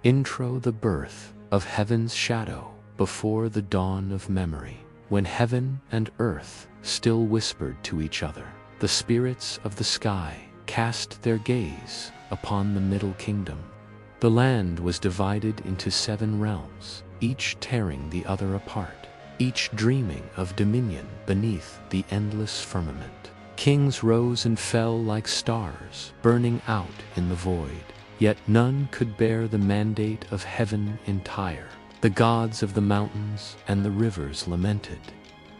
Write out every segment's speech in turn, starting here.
Intro: the birth of heaven's shadow before the dawn of memory, when heaven and earth still whispered to each other. The spirits of the sky cast their gaze upon the Middle Kingdom. The land was divided into 7 realms, each tearing the other apart, each dreaming of dominion beneath the endless firmament. Kings rose and fell like stars, burning out in the void, yet none could bear the mandate of heaven entire. The gods of the mountains and the rivers lamented.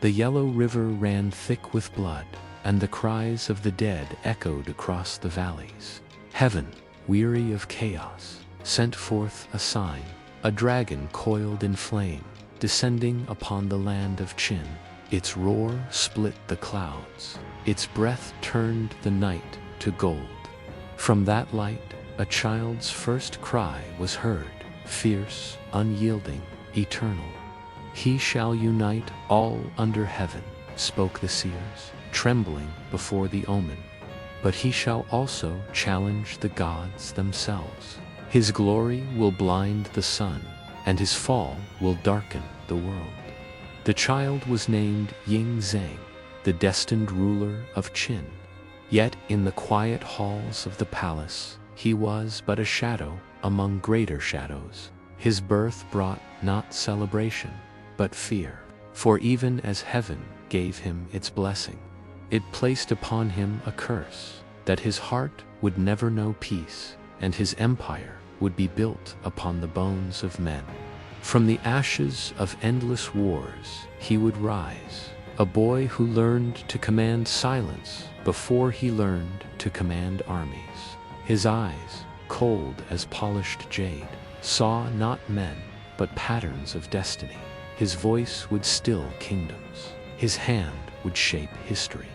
The yellow river ran thick with blood, and the cries of the dead echoed across the valleys. Heaven, weary of chaos, sent forth a sign, a dragon coiled in flame, descending upon the land of Qin. Its roar split the clouds, its breath turned the night to gold. From that light, a child's first cry was heard, fierce, unyielding, eternal. "He shall unite all under heaven," spoke the seers, trembling before the omen. "But he shall also challenge the gods themselves. His glory will blind the sun, and his fall will darken the world." The child was named Ying Zheng, the destined ruler of Qin. Yet in the quiet halls of the palace, he was but a shadow among greater shadows. His birth brought not celebration, but fear. For even as heaven gave him its blessing, it placed upon him a curse, that his heart would never know peace, and his empire would be built upon the bones of men. From the ashes of endless wars he would rise, a boy who learned to command silence before he learned to command armies. His eyes, cold as polished jade, saw not men, but patterns of destiny. His voice would still kingdoms. His hand would shape history.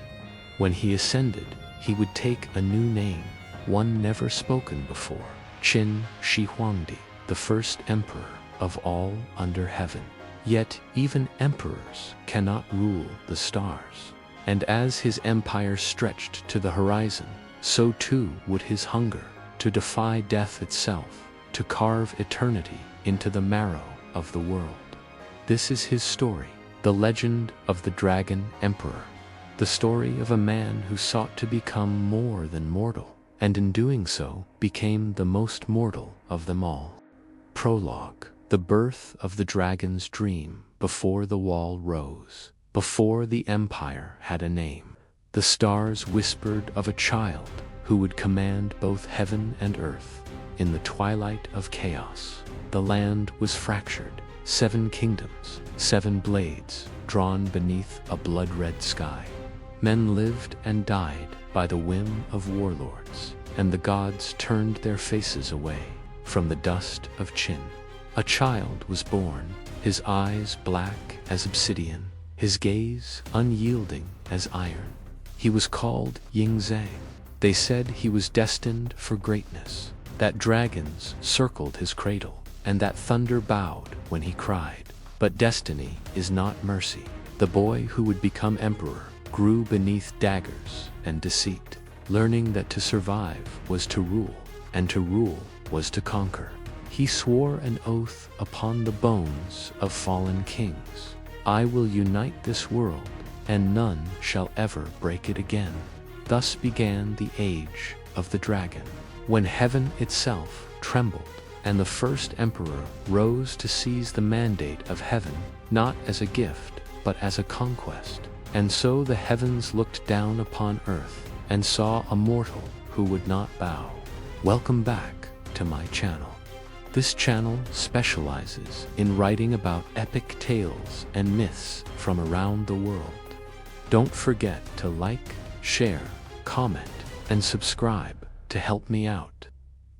When he ascended, he would take a new name, one never spoken before: Qin Shi Huang, the first emperor of all under heaven. Yet even emperors cannot rule the stars. And as his empire stretched to the horizon, so too would his hunger to defy death itself, to carve eternity into the marrow of the world. This is his story, the legend of the Dragon Emperor, the story of a man who sought to become more than mortal, and in doing so became the most mortal of them all. Prologue: the birth of the dragon's dream before the wall rose, before the empire had a name. The stars whispered of a child who would command both heaven and earth. In the twilight of chaos, the land was fractured, 7 kingdoms, 7 blades, drawn beneath a blood-red sky. Men lived and died by the whim of warlords, and the gods turned their faces away from the dust of Qin. A child was born, his eyes black as obsidian, his gaze unyielding as iron. He was called Ying Zheng. They said he was destined for greatness, that dragons circled his cradle, and that thunder bowed when he cried. But destiny is not mercy. The boy who would become emperor grew beneath daggers and deceit, learning that to survive was to rule, and to rule was to conquer. He swore an oath upon the bones of fallen kings: "I will unite this world, and none shall ever break it again." Thus began the age of the dragon, when heaven itself trembled, and the first emperor rose to seize the mandate of heaven, not as a gift, but as a conquest. And so the heavens looked down upon earth, and saw a mortal who would not bow. Welcome back to my channel. This channel specializes in writing about epic tales and myths from around the world. Don't forget to like, share, comment, and subscribe to help me out.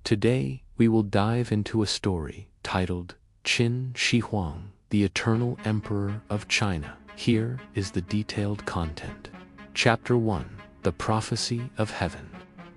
Today, we will dive into a story titled Qin Shi Huang, the Eternal Emperor of China. Here is the detailed content. Chapter 1: The Prophecy of Heaven.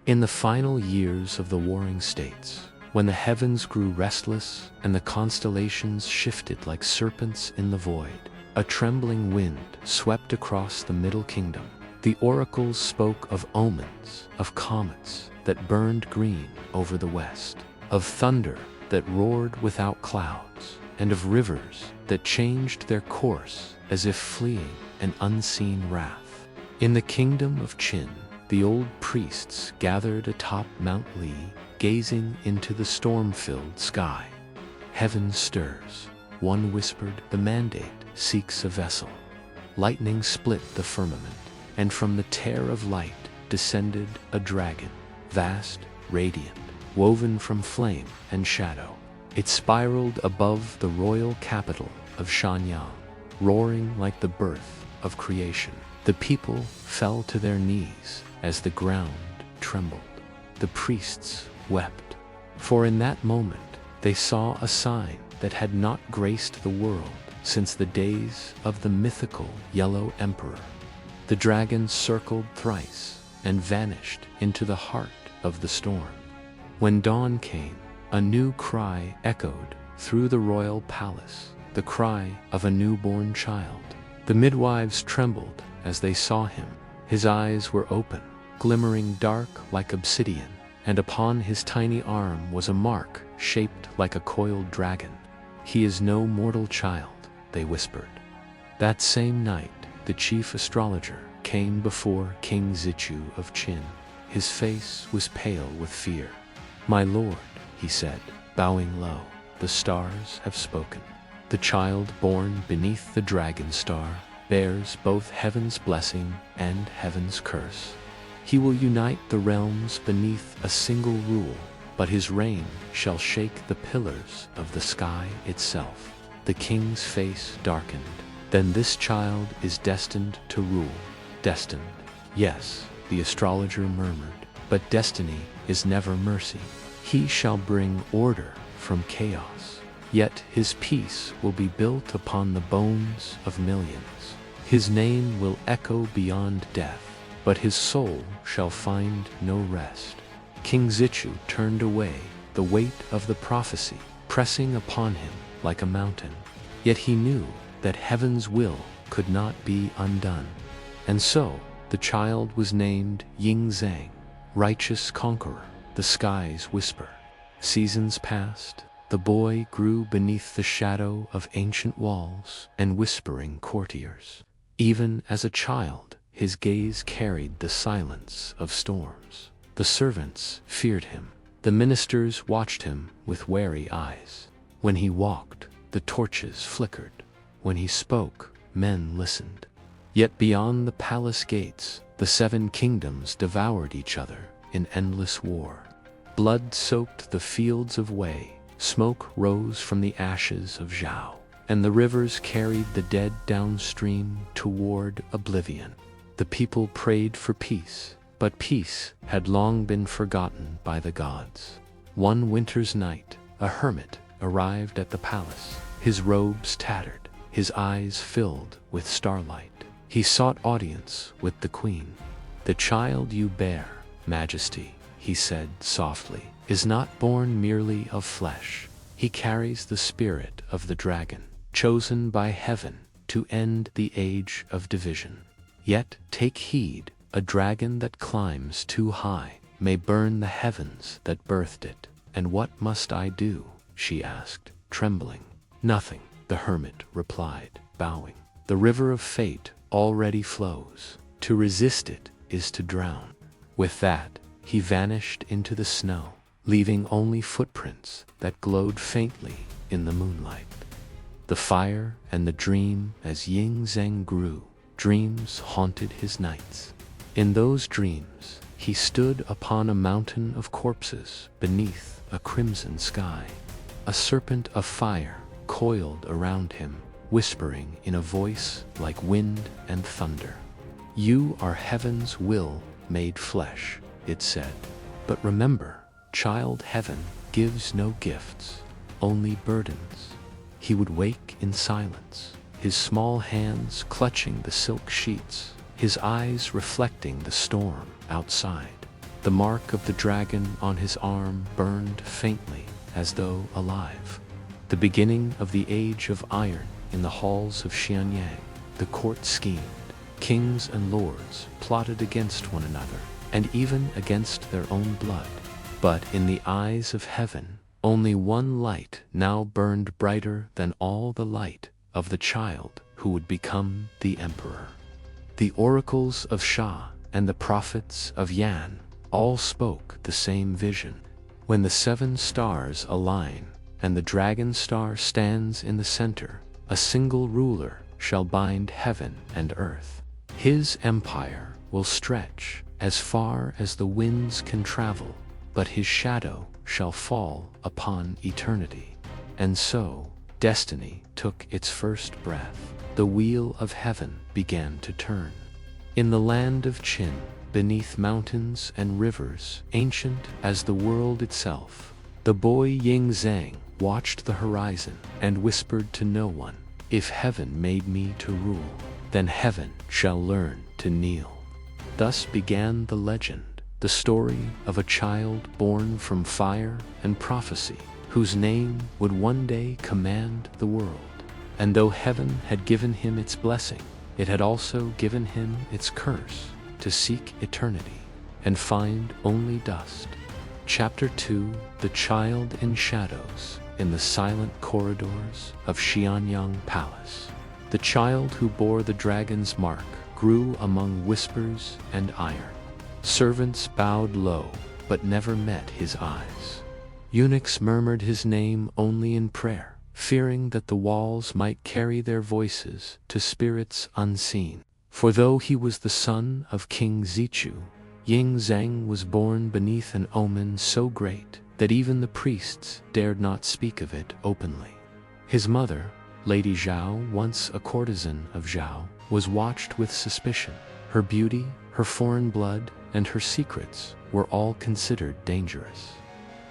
In the final years of the Warring States, when the heavens grew restless and the constellations shifted like serpents in the void, a trembling wind swept across the Middle Kingdom. The oracles spoke of omens, of comets that burned green over the west, of thunder that roared without clouds, and of rivers that changed their course as if fleeing an unseen wrath. In the kingdom of Qin, the old priests gathered atop Mount Li, gazing into the storm-filled sky. Heaven stirs, one whispered, the mandate seeks a vessel. Lightning split the firmament, and from the tear of light descended a dragon, vast, radiant, woven from flame and shadow. It spiraled above the royal capital of Shanyang, roaring like the birth of creation. The people fell to their knees as the ground trembled. The priests wept, for in that moment they saw a sign that had not graced the world since the days of the mythical Yellow Emperor. The dragon circled thrice and vanished into the heart of the storm. When dawn came, a new cry echoed through the royal palace, the cry of a newborn child. The midwives trembled as they saw him. His eyes were open, glimmering dark like obsidian, and upon his tiny arm was a mark shaped like a coiled dragon. "He is no mortal child," they whispered. That same night, the chief astrologer came before King Zichu of Qin. His face was pale with fear. "My lord," he said, bowing low, "the stars have spoken. The child born beneath the dragon star bears both heaven's blessing and heaven's curse. He will unite the realms beneath a single rule, but his reign shall shake the pillars of the sky itself." The king's face darkened. "Then this child is destined to rule." "Destined? Yes," the astrologer murmured, "but destiny is never mercy. He shall bring order from chaos, yet his peace will be built upon the bones of millions. His name will echo beyond death, but his soul shall find no rest." King Zichu turned away, the weight of the prophecy pressing upon him like a mountain. Yet he knew that heaven's will could not be undone. And so, the child was named Ying Zheng, righteous conqueror, the sky's whisper. Seasons passed, the boy grew beneath the shadow of ancient walls and whispering courtiers. Even as a child, his gaze carried the silence of storms. The servants feared him. The ministers watched him with wary eyes. When he walked, the torches flickered. When he spoke, men listened. Yet beyond the palace gates, the 7 kingdoms devoured each other in endless war. Blood soaked the fields of Wei, smoke rose from the ashes of Zhao, and the rivers carried the dead downstream toward oblivion. The people prayed for peace, but peace had long been forgotten by the gods. One winter's night, a hermit arrived at the palace, his robes tattered, his eyes filled with starlight. He sought audience with the queen. "The child you bear, Majesty," he said softly, "is not born merely of flesh. He carries the spirit of the dragon, chosen by heaven to end the age of division. Yet take heed, a dragon that climbs too high may burn the heavens that birthed it." "And what must I do?" she asked, trembling. "Nothing," the hermit replied, bowing. "The river of fate already flows. To resist it is to drown." With that, he vanished into the snow, leaving only footprints that glowed faintly in the moonlight. The fire and the dream as Ying Zheng grew, dreams haunted his nights. In those dreams, he stood upon a mountain of corpses beneath a crimson sky. A serpent of fire coiled around him, whispering in a voice like wind and thunder. "You are heaven's will made flesh," it said. "But remember, child, heaven gives no gifts, only burdens." He would wake in silence, his small hands clutching the silk sheets, his eyes reflecting the storm outside. The mark of the dragon on his arm burned faintly, as though alive. The beginning of the age of iron in the halls of Xianyang. The court schemed. Kings and lords plotted against one another, and even against their own blood. But in the eyes of heaven, Only one light now burned brighter than all the light of the child who would become the emperor. The oracles of Sha and the prophets of Yan all spoke the same vision. When the 7 stars align and the dragon star stands in the center, a single ruler shall bind heaven and earth. His empire will stretch as far as the winds can travel, but his shadow shall fall upon eternity. And so, destiny took its first breath. The wheel of heaven began to turn. In the land of Qin, beneath mountains and rivers, ancient as the world itself, the boy Ying Zheng watched the horizon and whispered to no one, "If heaven made me to rule, then heaven shall learn to kneel." Thus began the legend, the story of a child born from fire and prophecy, whose name would one day command the world. And though heaven had given him its blessing, it had also given him its curse, to seek eternity and find only dust. Chapter 2: The Child in Shadows. In the silent corridors of Xianyang Palace, the child who bore the dragon's mark grew among whispers and iron. Servants bowed low, but never met his eyes. Eunuchs murmured his name only in prayer, fearing that the walls might carry their voices to spirits unseen. For though he was the son of King Zichu, Ying Zheng was born beneath an omen so great that even the priests dared not speak of it openly. His mother, Lady Zhao, once a courtesan of Zhao, was watched with suspicion. Her beauty, her foreign blood, and her secrets were all considered dangerous.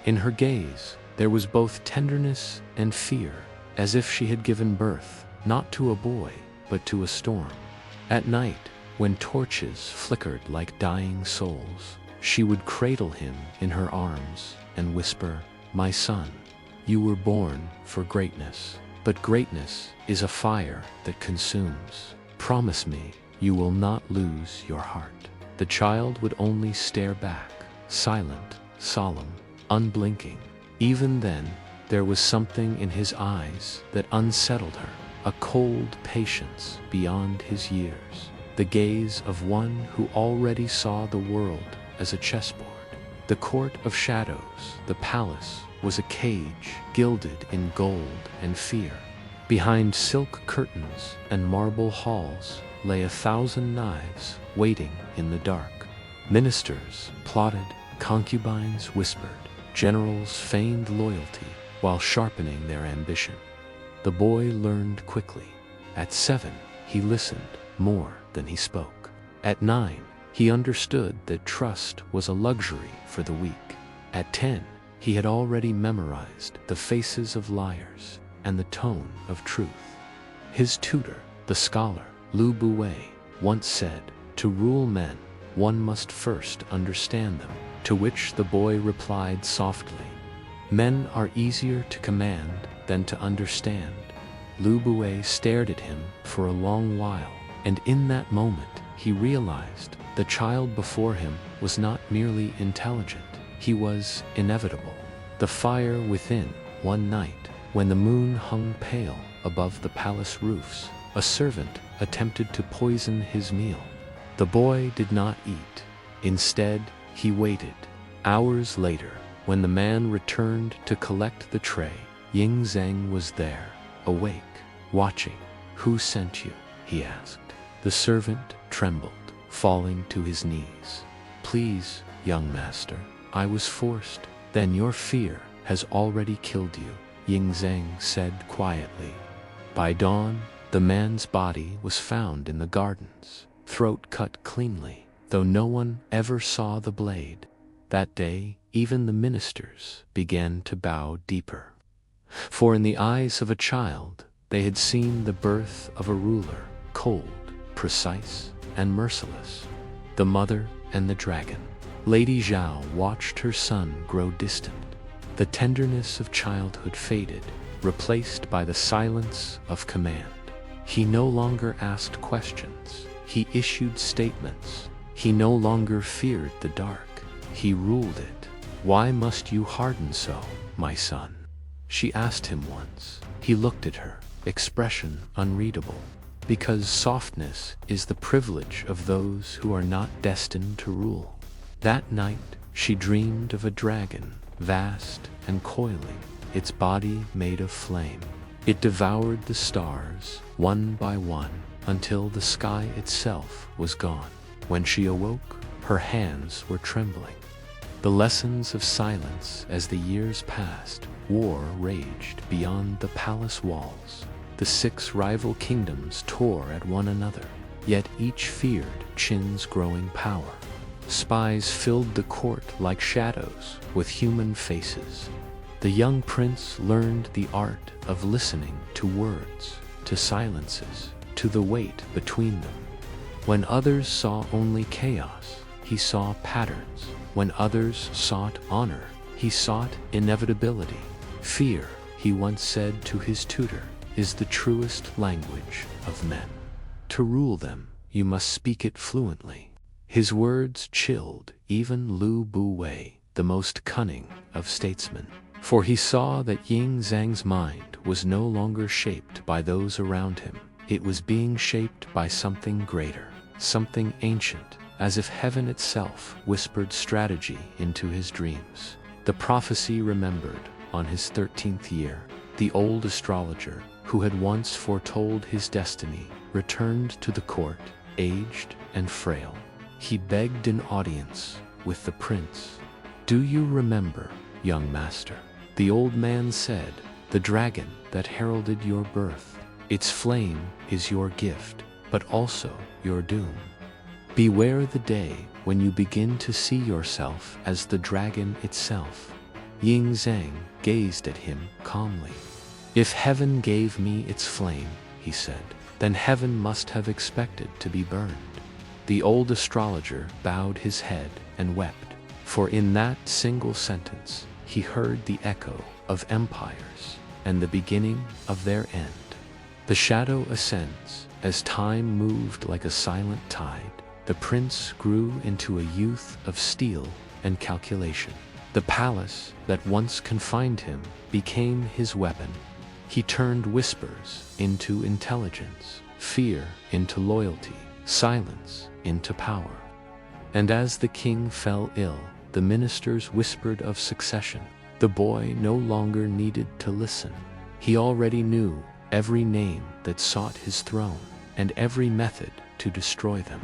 In her gaze, there was both tenderness and fear, as if she had given birth, not to a boy, but to a storm. At night, when torches flickered like dying souls, she would cradle him in her arms and whisper, "My son, you were born for greatness, but greatness is a fire that consumes. Promise me you will not lose your heart." The child would only stare back, silent, solemn, unblinking. Even then, there was something in his eyes that unsettled her, a cold patience beyond his years, the gaze of one who already saw the world as a chessboard. The court of shadows, the palace, was a cage gilded in gold and fear. Behind silk curtains and marble halls lay 1,000 knives waiting in the dark. Ministers plotted, concubines whispered, generals feigned loyalty while sharpening their ambition. The boy learned quickly. At 7, he listened more than he spoke. At 9, he understood that trust was a luxury for the weak. At 10, he had already memorized the faces of liars and the tone of truth. His tutor, the scholar Lu Buwei, once said, "To rule men, one must first understand them," to which the boy replied softly, "Men are easier to command than to understand." Lu Buwei stared at him for a long while, and in that moment he realized the child before him was not merely intelligent, he was inevitable. The fire within. One night, when the moon hung pale above the palace roofs, a servant attempted to poison his meal. The boy did not eat. Instead, he waited. Hours later, when the man returned to collect the tray, Ying Zheng was there, awake, watching. "Who sent you?" he asked. The servant trembled, falling to his knees. "Please, young master, I was forced." "Then your fear has already killed you," Ying Zheng said quietly. By dawn, the man's body was found in the gardens, throat cut cleanly, though no one ever saw the blade. That day, even the ministers began to bow deeper. For in the eyes of a child, they had seen the birth of a ruler, cold, precise, and merciless. The mother and the dragon. Lady Zhao watched her son grow distant. The tenderness of childhood faded, replaced by the silence of command. He no longer asked questions. He issued statements. He no longer feared the dark. He ruled it. "Why must you harden so, my son?" she asked him once. He looked at her, expression unreadable. "Because softness is the privilege of those who are not destined to rule." That night, she dreamed of a dragon, vast and coiling, its body made of flame. It devoured the stars, one by one, until the sky itself was gone. When she awoke, her hands were trembling. The lessons of silence as the years passed. War raged beyond the palace walls. The 6 rival kingdoms tore at one another, yet each feared Qin's growing power. Spies filled the court like shadows with human faces. The young prince learned the art of listening to words, to silences, to the weight between them. When others saw only chaos, he saw patterns. When others sought honor, he sought inevitability. "Fear," he once said to his tutor, "is the truest language of men. To rule them, you must speak it fluently." His words chilled even Lu Bu-wei, the most cunning of statesmen. For he saw that Ying Zheng's mind was no longer shaped by those around him. It was being shaped by something greater, something ancient, as if heaven itself whispered strategy into his dreams. The prophecy remembered on his 13th year. The old astrologer, who had once foretold his destiny, returned to the court, aged and frail. He begged an audience with the prince. "Do you remember, young master?" The old man said, "The dragon that heralded your birth. Its flame is your gift, but also your doom. Beware the day when you begin to see yourself as the dragon itself." Ying Zheng gazed at him calmly. "If heaven gave me its flame," he said, "then heaven must have expected to be burned." The old astrologer bowed his head and wept, for in that single sentence he heard the echo of empires and the beginning of their end. The shadow ascends. As time moved like a silent tide, the prince grew into a youth of steel and calculation. The palace that once confined him became his weapon. He turned whispers into intelligence, fear into loyalty, silence into power. And as the king fell ill, the ministers whispered of succession. The boy no longer needed to listen. He already knew every name that sought his throne and every method to destroy them.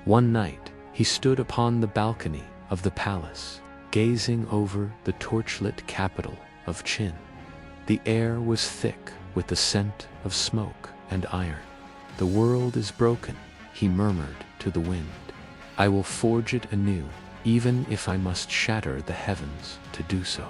One night, he stood upon the balcony of the palace, gazing over the torchlit capital of Qin. The air was thick with the scent of smoke and iron. "The world is broken," he murmured to the wind. "I will forge it anew, even if I must shatter the heavens to do so."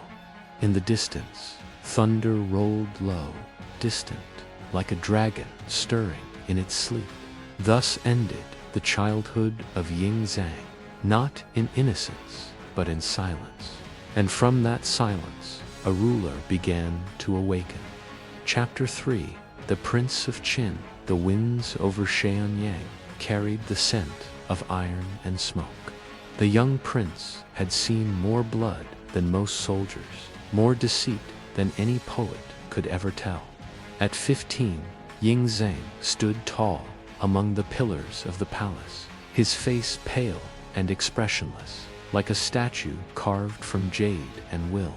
In the distance, thunder rolled low, distant, like a dragon stirring in its sleep. Thus ended the childhood of Ying Zheng, not in innocence, but in silence. And from that silence, a ruler began to awaken. Chapter 3. The Prince of Qin. The winds over Shenyang carried the scent of iron and smoke. The young prince had seen more blood than most soldiers, more deceit than any poet could ever tell. At 15, Ying Zheng stood tall among the pillars of the palace, his face pale and expressionless, like a statue carved from jade and will.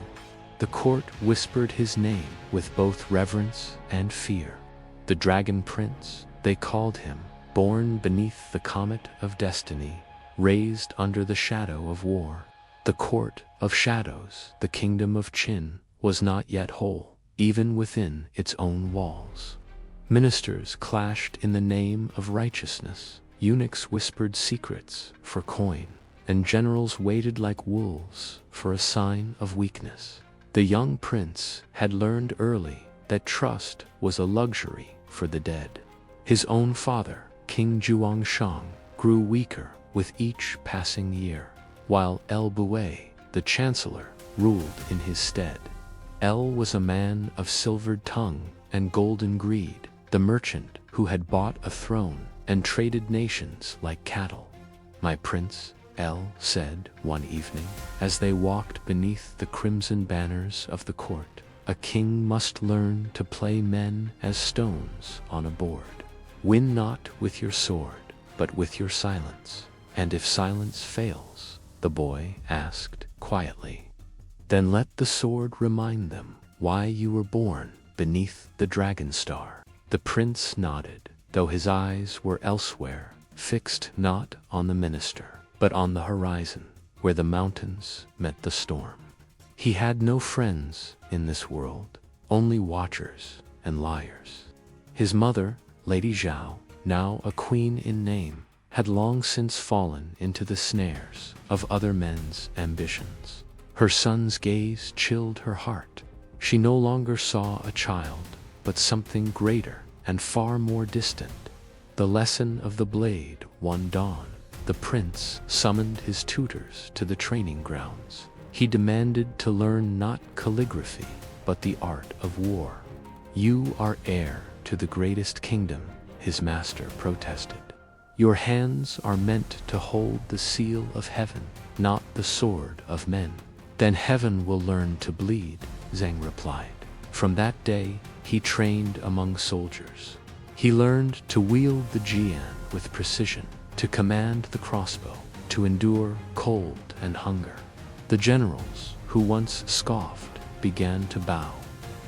The court whispered his name with both reverence and fear. The Dragon Prince, they called him, born beneath the comet of destiny, raised under the shadow of war. The court of shadows, the kingdom of Qin, was not yet whole, even within its own walls. Ministers clashed in the name of righteousness, eunuchs whispered secrets for coin, and generals waited like wolves for a sign of weakness. The young prince had learned early that trust was a luxury for the dead. His own father, King Zhuangshang, grew weaker with each passing year, while El Buei, the chancellor, ruled in his stead. El was a man of silvered tongue and golden greed, the merchant who had bought a throne and traded nations like cattle. "My prince," said one evening, as they walked beneath the crimson banners of the court. A king must learn to play men as stones on a board. Win not with your sword, but with your silence. And if silence fails, the boy asked quietly, then let the sword remind them why you were born beneath the dragon star. The prince nodded, though his eyes were elsewhere, fixed not on the minister, but on the horizon, where the mountains met the storm. He had no friends in this world, only watchers and liars. His mother, Lady Zhao, now a queen in name, had long since fallen into the snares of other men's ambitions. Her son's gaze chilled her heart. She no longer saw a child, but something greater and far more distant. The lesson of the blade one dawn. The prince summoned his tutors to the training grounds. He demanded to learn not calligraphy, but the art of war. You are heir to the greatest kingdom, his master protested. Your hands are meant to hold the seal of heaven, not the sword of men. Then heaven will learn to bleed, Zheng replied. From that day, he trained among soldiers. He learned to wield the jian with precision, to command the crossbow, to endure cold and hunger. The generals, who once scoffed, began to bow.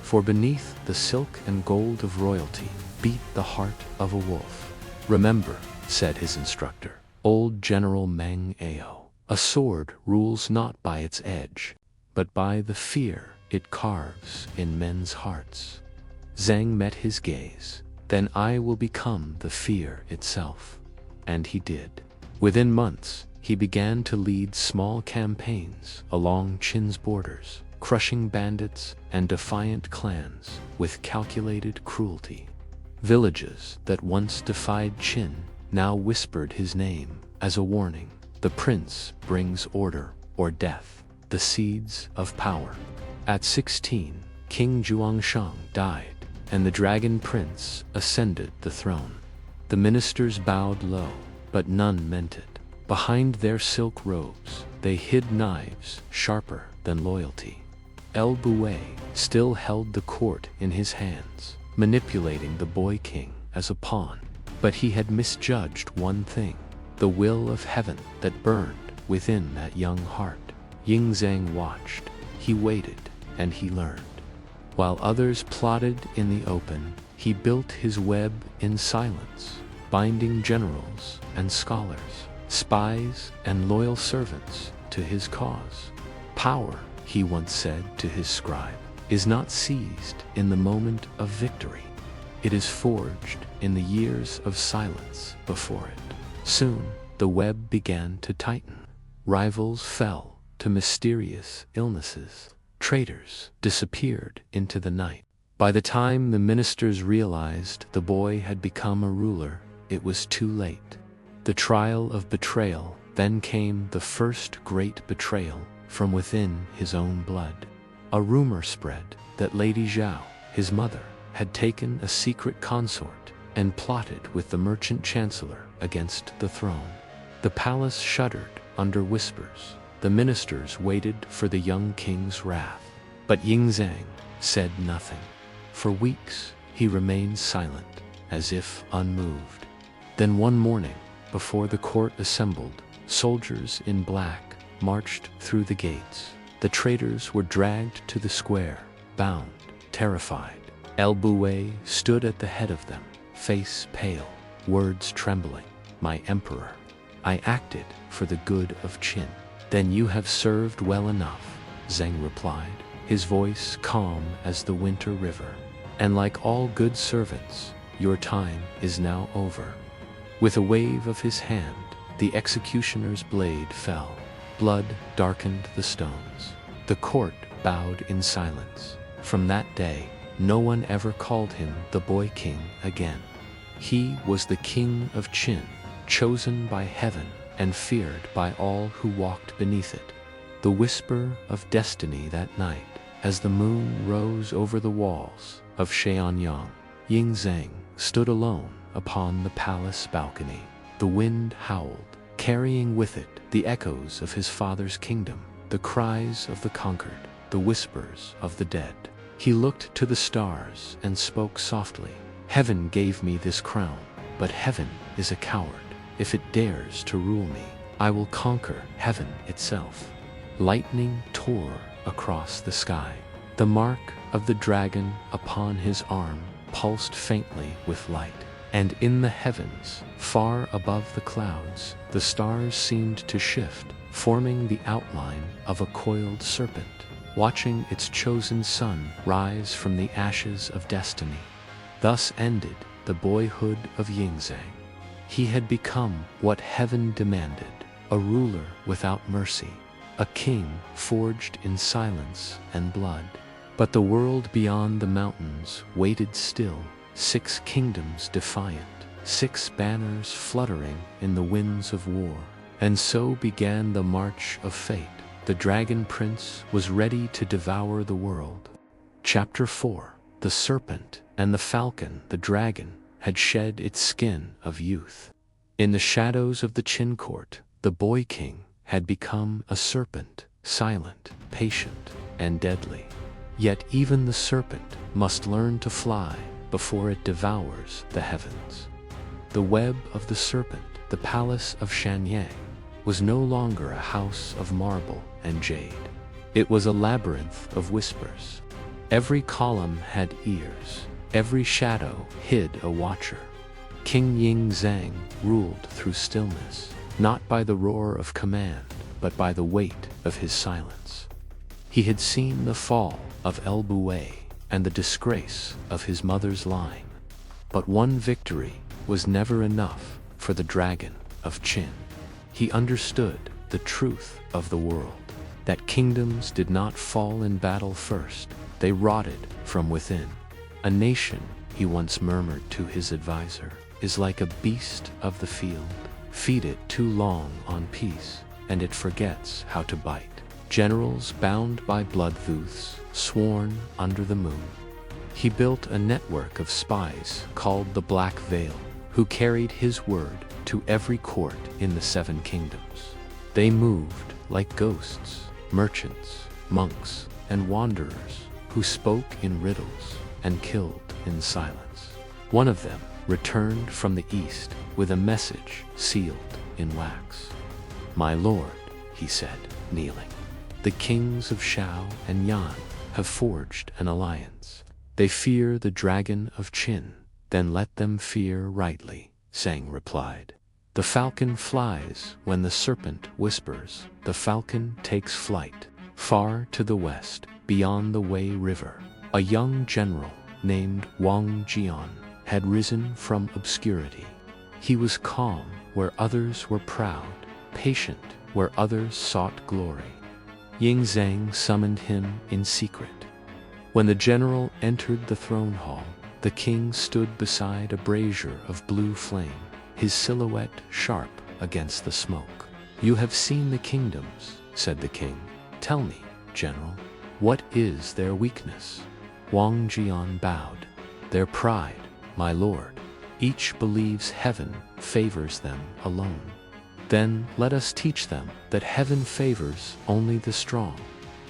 For beneath the silk and gold of royalty beat the heart of a wolf. Remember, said his instructor, old General Meng Ao, a sword rules not by its edge, but by the fear it carves in men's hearts. Zheng met his gaze. Then I will become the fear itself. And he did. Within months, he began to lead small campaigns along Qin's borders, crushing bandits and defiant clans with calculated cruelty. Villages that once defied Qin now whispered his name as a warning. The prince brings order or death, the seeds of power. At 16, King Zhuangshang died, and the dragon prince ascended the throne. The ministers bowed low, but none meant it. Behind their silk robes, they hid knives sharper than loyalty. El Bouet still held the court in his hands, manipulating the boy king as a pawn. But he had misjudged one thing, the will of heaven that burned within that young heart. Ying Zheng watched, he waited, and he learned. While others plotted in the open, he built his web in silence, binding generals and scholars, spies and loyal servants to his cause. Power, he once said to his scribe, is not seized in the moment of victory. It is forged in the years of silence before it. Soon, the web began to tighten. Rivals fell to mysterious illnesses. Traitors disappeared into the night. By the time the ministers realized the boy had become a ruler, it was too late. The trial of betrayal, then came the first great betrayal from within his own blood. A rumor spread that Lady Zhao, his mother, had taken a secret consort and plotted with the merchant chancellor against the throne. The palace shuddered under whispers. The ministers waited for the young king's wrath. But Ying Zheng said nothing. For weeks, he remained silent, as if unmoved. Then one morning, before the court assembled, soldiers in black marched through the gates. The traitors were dragged to the square, bound, terrified. El Bouet stood at the head of them, face pale, words trembling. My emperor, I acted for the good of Qin. Then you have served well enough, Zheng replied, his voice calm as the winter river. And like all good servants, your time is now over. With a wave of his hand, the executioner's blade fell. Blood darkened the stones. The court bowed in silence. From that day, no one ever called him the Boy King again. He was the king of Qin, chosen by heaven and feared by all who walked beneath it. The whisper of destiny that night, as the moon rose over the walls of Sheanyang, Ying Zheng stood alone upon the palace balcony. The wind howled, carrying with it the echoes of his father's kingdom, the cries of the conquered, the whispers of the dead. He looked to the stars and spoke softly. Heaven gave me this crown, but heaven is a coward. If it dares to rule me, I will conquer heaven itself. Lightning tore across the sky. The mark of the dragon upon his arm pulsed faintly with light. And in the heavens, far above the clouds, the stars seemed to shift, forming the outline of a coiled serpent, watching its chosen son rise from the ashes of destiny. Thus ended the boyhood of Ying Zheng. He had become what heaven demanded, a ruler without mercy, a king forged in silence and blood. But the world beyond the mountains waited still, 6 kingdoms defiant, 6 banners fluttering in the winds of war. And so began the march of fate. The dragon prince was ready to devour the world. Chapter 4. The serpent and the falcon. The dragon had shed its skin of youth. In the shadows of the Qin court, the boy king had become a serpent, silent, patient, and deadly. Yet even the serpent must learn to fly before it devours the heavens. The web of the serpent, the palace of Shanyang, was no longer a house of marble and jade. It was a labyrinth of whispers. Every column had ears, every shadow hid a watcher. King Ying Zheng ruled through stillness, not by the roar of command, but by the weight of his silence. He had seen the fall of El Bouet and the disgrace of his mother's line. But one victory was never enough for the dragon of Qin. He understood the truth of the world, that kingdoms did not fall in battle first, they rotted from within. A nation, he once murmured to his advisor, is like a beast of the field. Feed it too long on peace, and it forgets how to bite. Generals bound by blood oaths, sworn under the moon. He built a network of spies called the Black Veil, who carried his word to every court in the 7 kingdoms. They moved like ghosts, merchants, monks, and wanderers who spoke in riddles and killed in silence. One of them returned from the east with a message sealed in wax. "My lord," he said, kneeling, "the kings of Shao and Yan have forged an alliance. They fear the dragon of Qin, then let them fear rightly," Zheng replied. "The falcon flies when the serpent whispers. The falcon takes flight. Far to the west, beyond the Wei River, a young general named Wang Jian had risen from obscurity. He was calm where others were proud, patient where others sought glory. Ying Zheng summoned him in secret. When the general entered the throne hall, the king stood beside a brazier of blue flame, his silhouette sharp against the smoke. "You have seen the kingdoms," said the king. "Tell me, general, what is their weakness?" Wang Jian bowed. "Their pride, my lord. Each believes heaven favors them alone. Then let us teach them that heaven favors only the strong."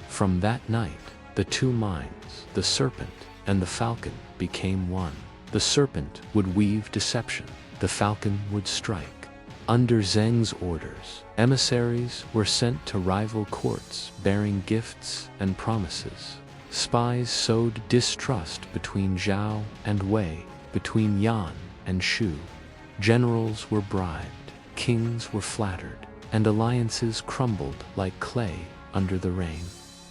From that night, the 2 minds, the serpent and the falcon, became one. The serpent would weave deception, the falcon would strike. Under Zheng's orders, emissaries were sent to rival courts bearing gifts and promises. Spies sowed distrust between Zhao and Wei, between Yan and Shu. Generals were bribed, kings were flattered, and alliances crumbled like clay under the rain.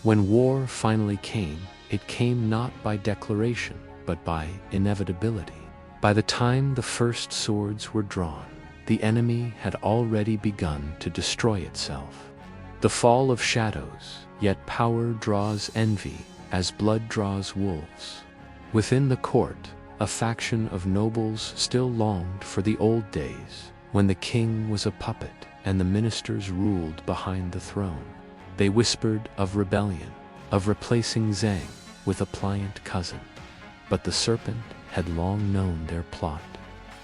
When war finally came, it came not by declaration, but by inevitability. By the time the first swords were drawn, the enemy had already begun to destroy itself. The fall of shadows, yet power draws envy as blood draws wolves. Within the court, a faction of nobles still longed for the old days, when the king was a puppet and the ministers ruled behind the throne. They whispered of rebellion, of replacing Zheng with a pliant cousin. But the serpent had long known their plot.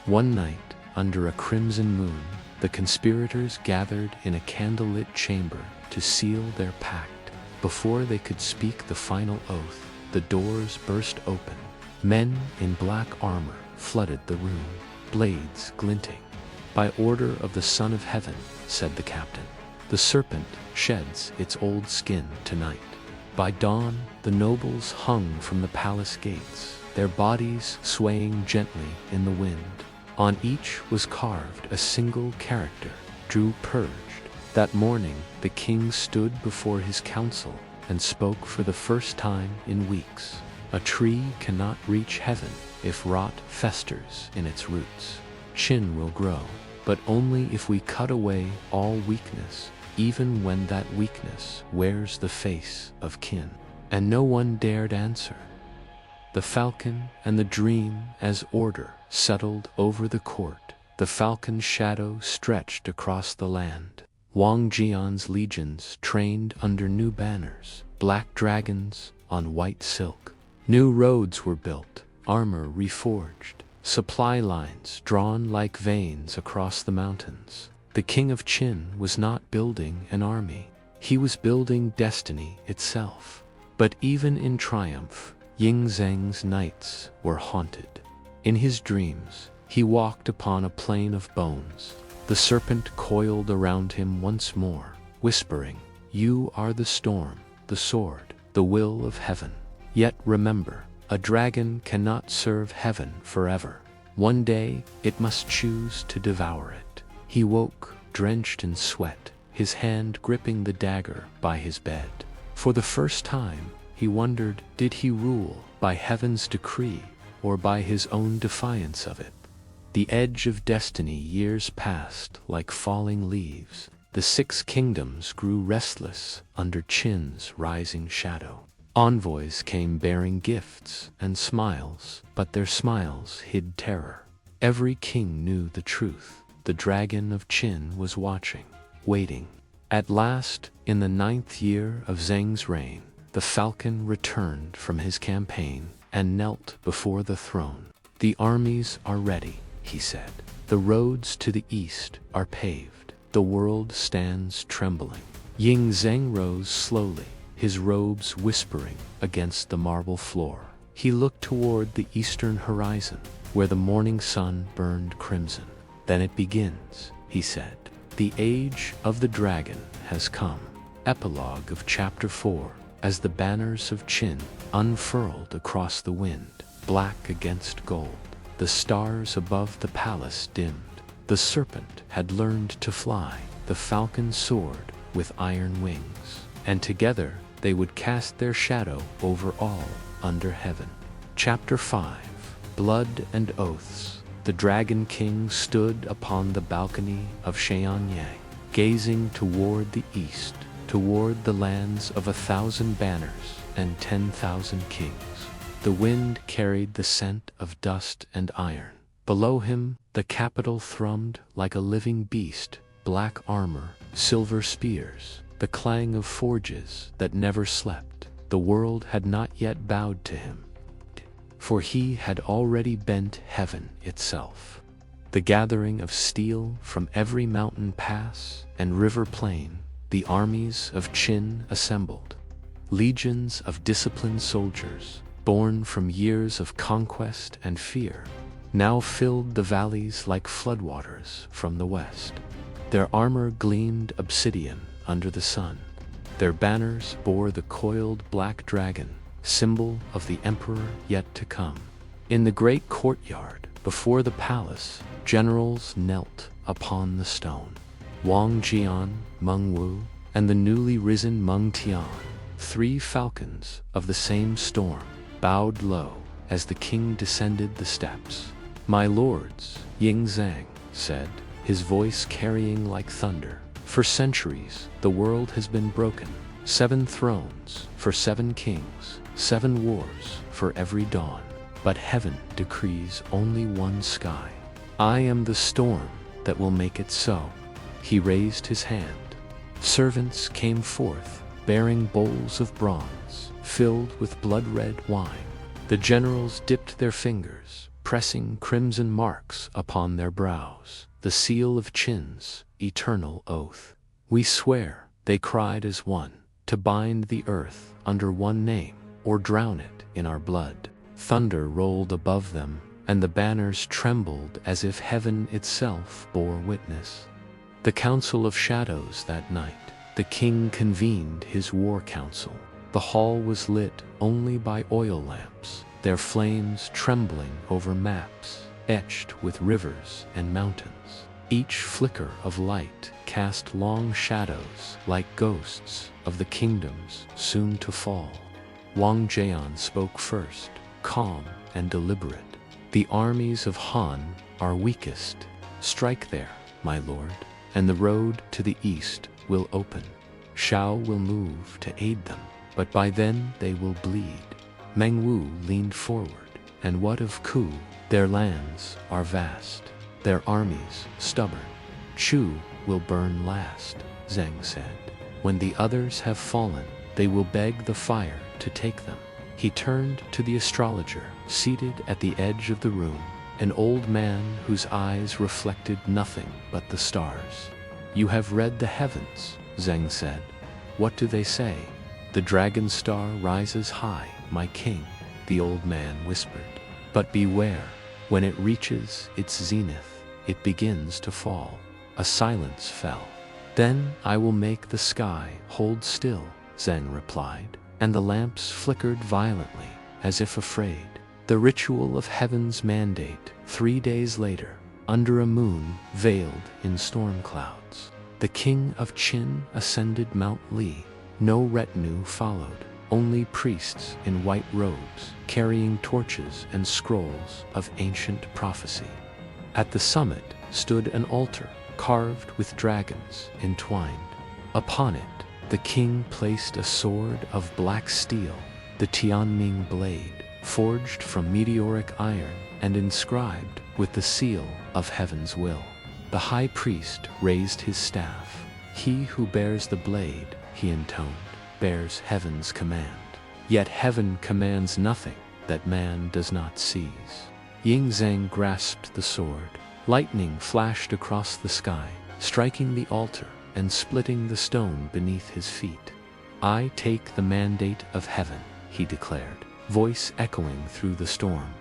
One night, under a crimson moon, the conspirators gathered in a candlelit chamber to seal their pact. Before they could speak the final oath, the doors burst open. Men in black armor flooded the room, blades glinting. "By order of the Son of Heaven," said the captain, "the serpent sheds its old skin tonight." By dawn, the nobles hung from the palace gates, their bodies swaying gently in the wind. On each was carved a single character, Drew purged. That morning, the king stood before his council and spoke for the first time in weeks. "A tree cannot reach heaven if rot festers in its roots. Qin will grow, but only if we cut away all weakness, even when that weakness wears the face of Qin." And no one dared answer. The falcon and the dream as order settled over the court. The falcon's shadow stretched across the land. Wang Jian's legions trained under new banners, black dragons on white silk. New roads were built, armor reforged, supply lines drawn like veins across the mountains. The king of Qin was not building an army. He was building destiny itself. But even in triumph, Ying Zheng's nights were haunted. In his dreams, he walked upon a plain of bones. The serpent coiled around him once more, whispering, "You are the storm, the sword, the will of heaven. Yet remember, a dragon cannot serve heaven forever. One day, it must choose to devour it." He woke, drenched in sweat, his hand gripping the dagger by his bed. For the first time, he wondered, did he rule by heaven's decree or by his own defiance of it? The edge of destiny years passed like falling leaves. The 6 kingdoms grew restless under Qin's rising shadow. Envoys came bearing gifts and smiles, but their smiles hid terror. Every king knew the truth. The dragon of Qin was watching, waiting. At last, in the 9th year of Zheng's reign, the falcon returned from his campaign and knelt before the throne. "The armies are ready," he said. "The roads to the east are paved. The world stands trembling." Ying Zheng rose slowly, his robes whispering against the marble floor. He looked toward the eastern horizon, where the morning sun burned crimson. "Then it begins," he said. "The age of the dragon has come." Epilogue of Chapter 4. As the banners of Qin unfurled across the wind, black against gold, the stars above the palace dimmed. The serpent had learned to fly, the falcon soared with iron wings, and together they would cast their shadow over all under heaven. Chapter 5. Blood and Oaths. The Dragon King stood upon the balcony of Xianyang, gazing toward the east, toward the lands of 1,000 banners and 10,000 kings. The wind carried the scent of dust and iron. Below him, the capital thrummed like a living beast, black armor, silver spears, the clang of forges that never slept. The world had not yet bowed to him, for he had already bent heaven itself. The gathering of steel from every mountain pass and river plain, the armies of Qin assembled. Legions of disciplined soldiers, born from years of conquest and fear, now filled the valleys like floodwaters from the west. Their armor gleamed obsidian under the sun. Their banners bore the coiled black dragon, symbol of the emperor yet to come. In the great courtyard before the palace, generals knelt upon the stone. Wang Jian, Meng Wu, and the newly risen Meng Tian, 3 falcons of the same storm, bowed low as the king descended the steps. "My lords," Ying Zheng said, his voice carrying like thunder, "for centuries the world has been broken. 7 thrones for 7 kings, 7 wars for every dawn. But heaven decrees only one sky. I am the storm that will make it so." He raised his hand. Servants came forth, bearing bowls of bronze, filled with blood-red wine. The generals dipped their fingers, pressing crimson marks upon their brows. the seal of Qin's eternal oath. We swear, they cried as one, to bind the earth under one name, or drown it in our blood. Thunder rolled above them, and the banners trembled as if heaven itself bore witness. The Council of Shadows that night, the king convened his war council. The hall was lit only by oil lamps, their flames trembling over maps, etched with rivers and mountains. Each flicker of light cast long shadows like ghosts of the kingdoms soon to fall. Wang Jian spoke first, calm and deliberate. The armies of Han are weakest. Strike there, my lord, and the road to the east will open. Shao will move to aid them, but by then they will bleed. Meng Wu leaned forward. And what of Ku? Their lands are vast, their armies stubborn. Chu will burn last, Zheng said. When the others have fallen, they will beg the fire to take them. He turned to the astrologer, seated at the edge of the room, an old man whose eyes reflected nothing but the stars. You have read the heavens, Zheng said. What do they say? The dragon star rises high, my king, the old man whispered. But beware, when it reaches its zenith, it begins to fall. A silence fell. Then I will make the sky hold still, Zheng replied, and the lamps flickered violently, as if afraid. The ritual of heaven's mandate, 3 days later, under a moon veiled in storm clouds. The king of Qin ascended Mount Li. No retinue followed, only priests in white robes, carrying torches and scrolls of ancient prophecy. At the summit stood an altar, carved with dragons entwined. Upon it, the king placed a sword of black steel, the Tianming blade, forged from meteoric iron and inscribed with the seal of heaven's will. The high priest raised his staff. He who bears the blade, he intoned, bears heaven's command. Yet heaven commands nothing that man does not seize. Ying Zheng grasped the sword. Lightning flashed across the sky, striking the altar and splitting the stone beneath his feet. I take the mandate of heaven, he declared, voice echoing through the storm,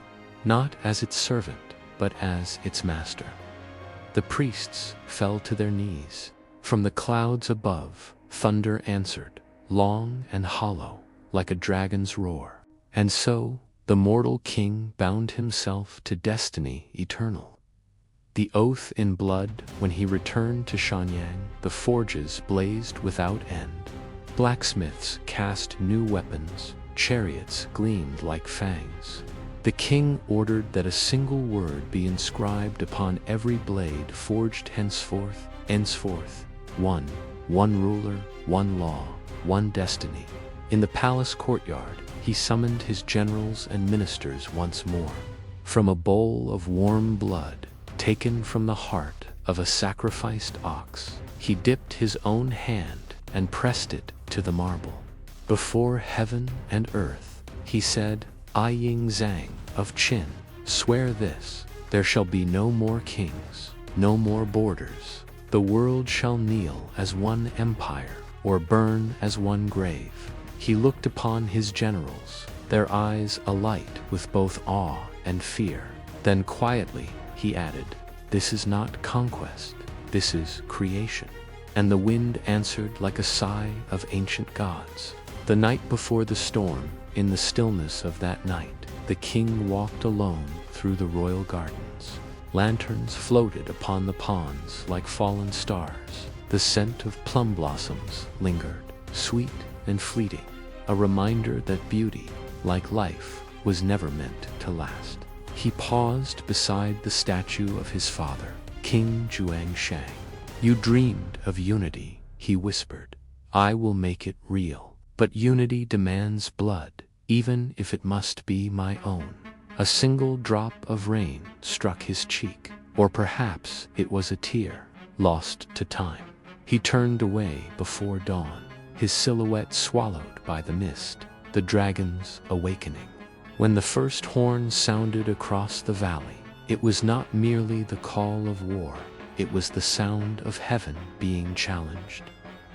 not as its servant, but as its master. The priests fell to their knees. From the clouds above, thunder answered, long and hollow, like a dragon's roar. And so, the mortal king bound himself to destiny eternal. The oath in blood, when he returned to Shanyang, the forges blazed without end. Blacksmiths cast new weapons, chariots gleamed like fangs. The king ordered that a single word be inscribed upon every blade forged henceforth, one ruler, one law, one destiny. In the palace courtyard, he summoned his generals and ministers once more. From a bowl of warm blood, taken from the heart of a sacrificed ox, he dipped his own hand and pressed it to the marble. Before heaven and earth, he said, I Ying Zheng of Qin, swear this, there shall be no more kings, no more borders. The world shall kneel as one empire, or burn as one grave. He looked upon his generals, their eyes alight with both awe and fear. Then quietly, he added, this is not conquest, this is creation. And the wind answered like a sigh of ancient gods. The night before the storm, in the stillness of that night, the king walked alone through the royal gardens. Lanterns floated upon the ponds like fallen stars. The scent of plum blossoms lingered, sweet and fleeting, a reminder that beauty, like life, was never meant to last. He paused beside the statue of his father, King Juangshang. You dreamed of unity, he whispered. I will make it real. But unity demands blood, even if it must be my own. A single drop of rain struck his cheek, or perhaps it was a tear, lost to time. He turned away before dawn, his silhouette swallowed by the mist, the dragon's awakening. When the first horn sounded across the valley, it was not merely the call of war, it was the sound of heaven being challenged.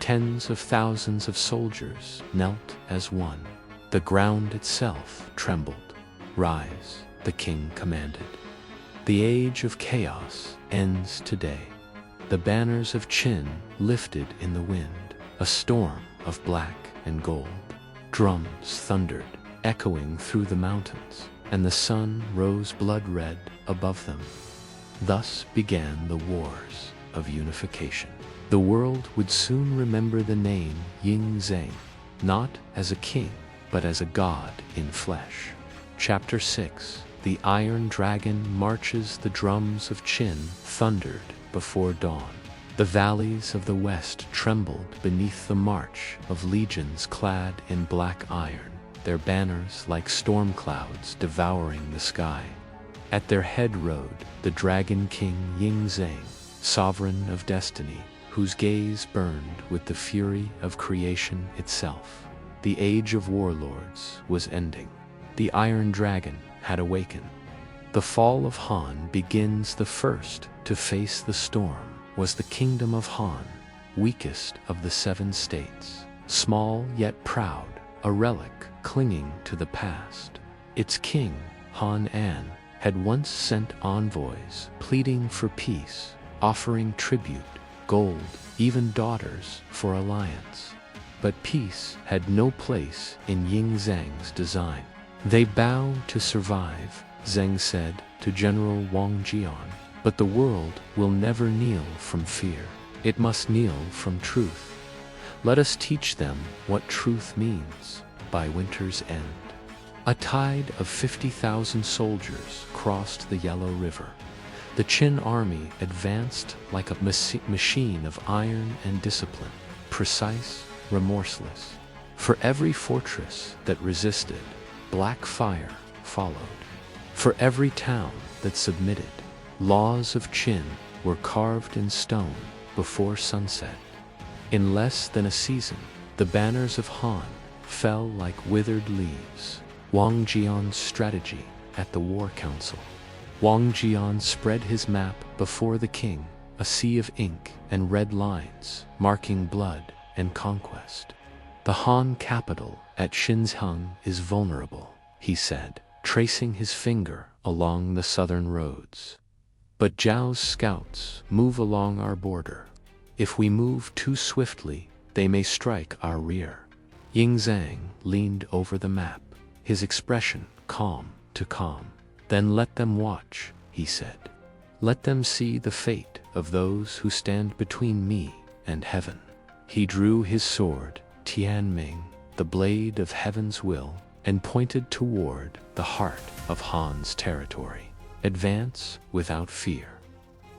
Tens of thousands of soldiers knelt as one. The ground itself trembled. "Rise," the king commanded. "The age of chaos ends today." The banners of Qin lifted in the wind, a storm of black and gold. Drums thundered, echoing through the mountains, and the sun rose blood-red above them. Thus began the wars of unification. The world would soon remember the name Ying Zheng, not as a king, but as a god in flesh. Chapter 6. The Iron Dragon marches. The drums of Qin thundered before dawn. The valleys of the west trembled beneath the march of legions clad in black iron, their banners like storm clouds devouring the sky. At their head rode the Dragon King Ying Zheng, sovereign of destiny, whose gaze burned with the fury of creation itself. The age of warlords was ending. The Iron Dragon had awakened. The fall of Han begins. The first to face the storm was the kingdom of Han, weakest of the 7 states, small yet proud, a relic clinging to the past. Its king, Han An, had once sent envoys pleading for peace, offering tribute, gold, even daughters for alliance. But peace had no place in Ying Zheng's design. "They bow to survive," Zheng said to General Wang Jian, "but the world will never kneel from fear. It must kneel from truth. Let us teach them what truth means by winter's end." A tide of 50,000 soldiers crossed the Yellow River. The Qin army advanced like a machine of iron and discipline, precise, remorseless. For every fortress that resisted, black fire followed. For every town that submitted, laws of Qin were carved in stone before sunset. In less than a season, the banners of Han fell like withered leaves. Wang Jian's strategy at the War Council. Wang Jian spread his map before the king, a sea of ink and red lines marking blood and conquest. "The Han capital at Xinjiang is vulnerable," he said, tracing his finger along the southern roads. "But Zhao's scouts move along our border. If we move too swiftly, they may strike our rear." Ying Zheng leaned over the map, his expression calm to calm. "Then let them watch," he said. "Let them see the fate of those who stand between me and heaven." He drew his sword, Tianming, the blade of heaven's will, and pointed toward the heart of Han's territory. "Advance without fear.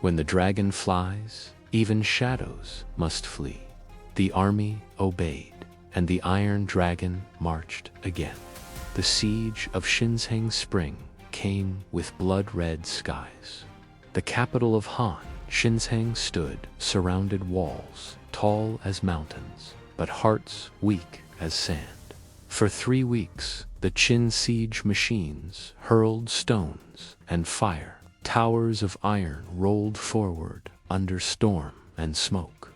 When the dragon flies, even shadows must flee." The army obeyed, and the Iron Dragon marched again. The siege of Xinjiang spring came with blood-red skies. The capital of Han, Xinjiang, stood surrounded walls, tall as mountains, but hearts weak as sand. For 3 weeks, the Qin siege machines hurled stones and fire. Towers of iron rolled forward under storm and smoke.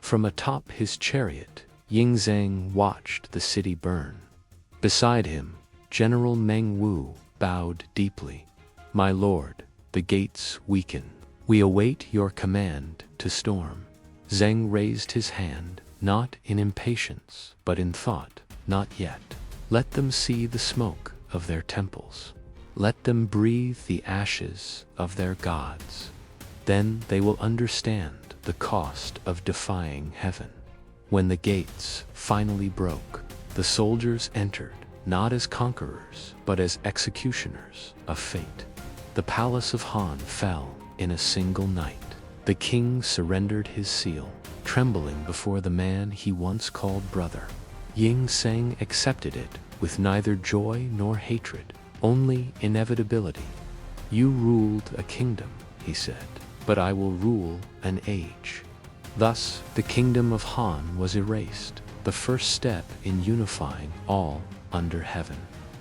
From atop his chariot, Ying Zheng watched the city burn. Beside him, General Meng Wu bowed deeply. "My lord, the gates weaken. We await your command to storm." Zheng raised his hand, not in impatience, but in thought. "Not yet. Let them see the smoke of their temples. Let them breathe the ashes of their gods. Then they will understand the cost of defying heaven." When the gates finally broke, the soldiers entered, not as conquerors, but as executioners of fate. The palace of Han fell in a single night. The king surrendered his seal, trembling before the man he once called brother. Ying Zheng accepted it with neither joy nor hatred, only inevitability. "You ruled a kingdom," he said, "but I will rule an age." Thus, the kingdom of Han was erased, the first step in unifying all under heaven.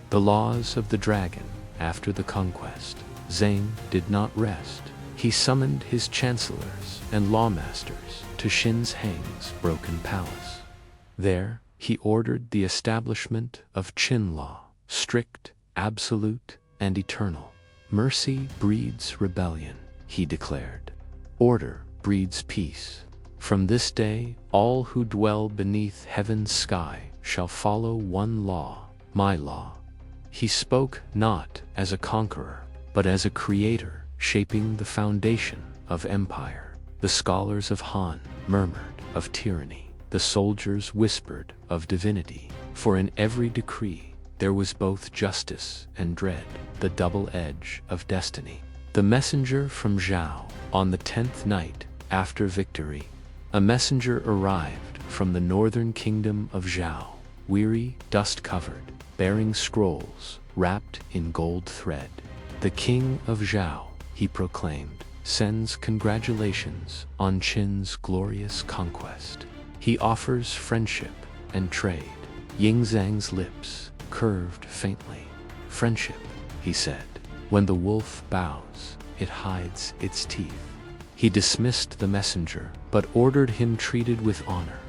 The laws of the dragon. After the conquest, Zheng did not rest. He summoned his chancellors and lawmasters to Qin Shi Huang's broken palace. There, he ordered the establishment of Qin law, strict, absolute, and eternal. Mercy breeds rebellion, he declared. Order breeds peace. From this day, all who dwell beneath heaven's sky shall follow one law, my law. He spoke not as a conqueror, but as a creator, shaping the foundation of empire. The scholars of Han murmured of tyranny. The soldiers whispered of divinity. For in every decree, there was both justice and dread, the double edge of destiny. The messenger from Zhao, on the 10th night after victory, a messenger arrived from the northern kingdom of Zhao, weary, dust-covered, bearing scrolls wrapped in gold thread. The king of Zhao, he proclaimed, sends congratulations on Qin's glorious conquest. He offers friendship and trade. Ying Zheng's lips curved faintly. Friendship, he said. When the wolf bows, it hides its teeth. He dismissed the messenger, but ordered him treated with honor.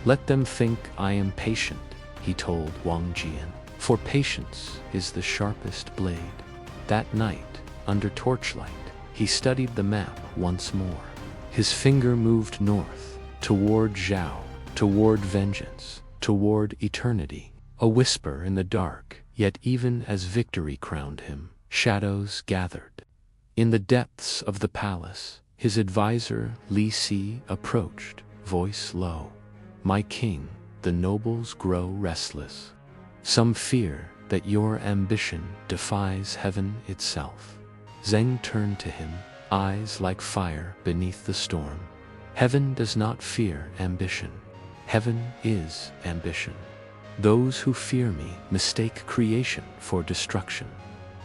Let them think I am patient, he told Wang Jian, for patience is the sharpest blade. That night, under torchlight, he studied the map once more. His finger moved north, toward Zhao, toward vengeance, toward eternity. A whisper in the dark, yet even as victory crowned him, shadows gathered. In the depths of the palace, his advisor Li Si approached, voice low. My king, the nobles grow restless. Some fear that your ambition defies heaven itself. Zheng turned to him, eyes like fire beneath the storm. Heaven does not fear ambition. Heaven is ambition. Those who fear me mistake creation for destruction.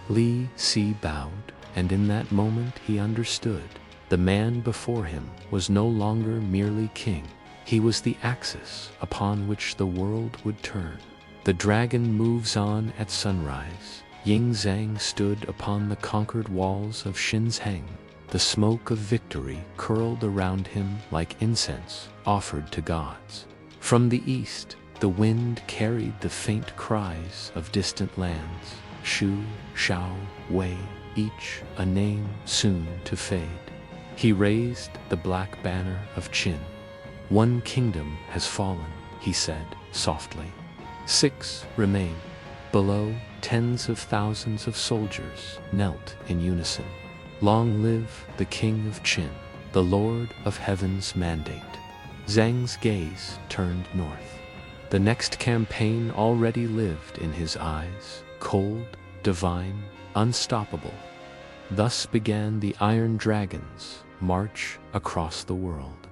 Li Si bowed, and in that moment he understood. The man before him was no longer merely king. He was the axis upon which the world would turn. The dragon moves on at sunrise. Ying Zheng stood upon the conquered walls of Qin Shi Huang. The smoke of victory curled around him like incense offered to gods. From the east, the wind carried the faint cries of distant lands. Shu, Shao, Wei, each a name soon to fade. He raised the black banner of Qin. One kingdom has fallen, he said softly. 6 remain. Below, tens of thousands of soldiers knelt in unison. Long live the king of Qin, the lord of heaven's mandate. Zheng's gaze turned north. The next campaign already lived in his eyes, cold, divine, unstoppable. Thus began the Iron Dragon's march across the world.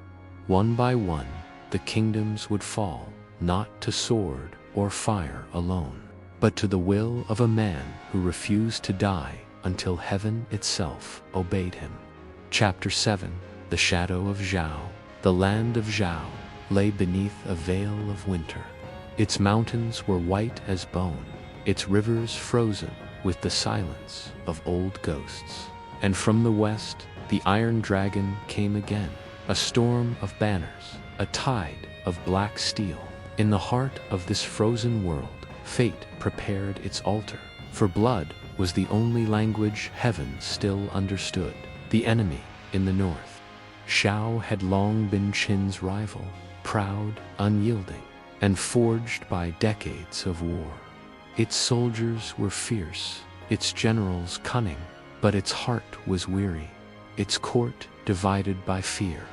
One by one, the kingdoms would fall, not to sword or fire alone, but to the will of a man who refused to die until heaven itself obeyed him. Chapter 7. The Shadow of Zhao. The land of Zhao lay beneath a veil of winter. Its mountains were white as bone, its rivers frozen with the silence of old ghosts. And from the west, the Iron Dragon came again, a storm of banners, a tide of black steel. In the heart of this frozen world, fate prepared its altar, for blood was the only language heaven still understood. The enemy in the north. Shao had long been Qin's rival, proud, unyielding, and forged by decades of war. Its soldiers were fierce, its generals cunning, but its heart was weary, its court divided by fear.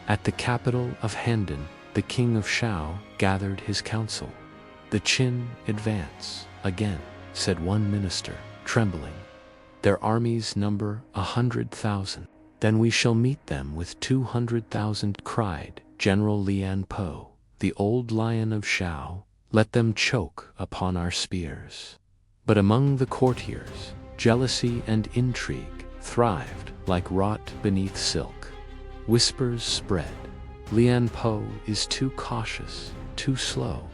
At the capital of Handan, the king of Shao gathered his council. The Qin advance, again, said one minister, trembling. Their armies number 100,000. Then we shall meet them with 200,000, cried General Lian Po, the old lion of Shao. Let them choke upon our spears. But among the courtiers, jealousy and intrigue thrived like wrought beneath silk. Whispers spread. Lian Po is too cautious, too slow.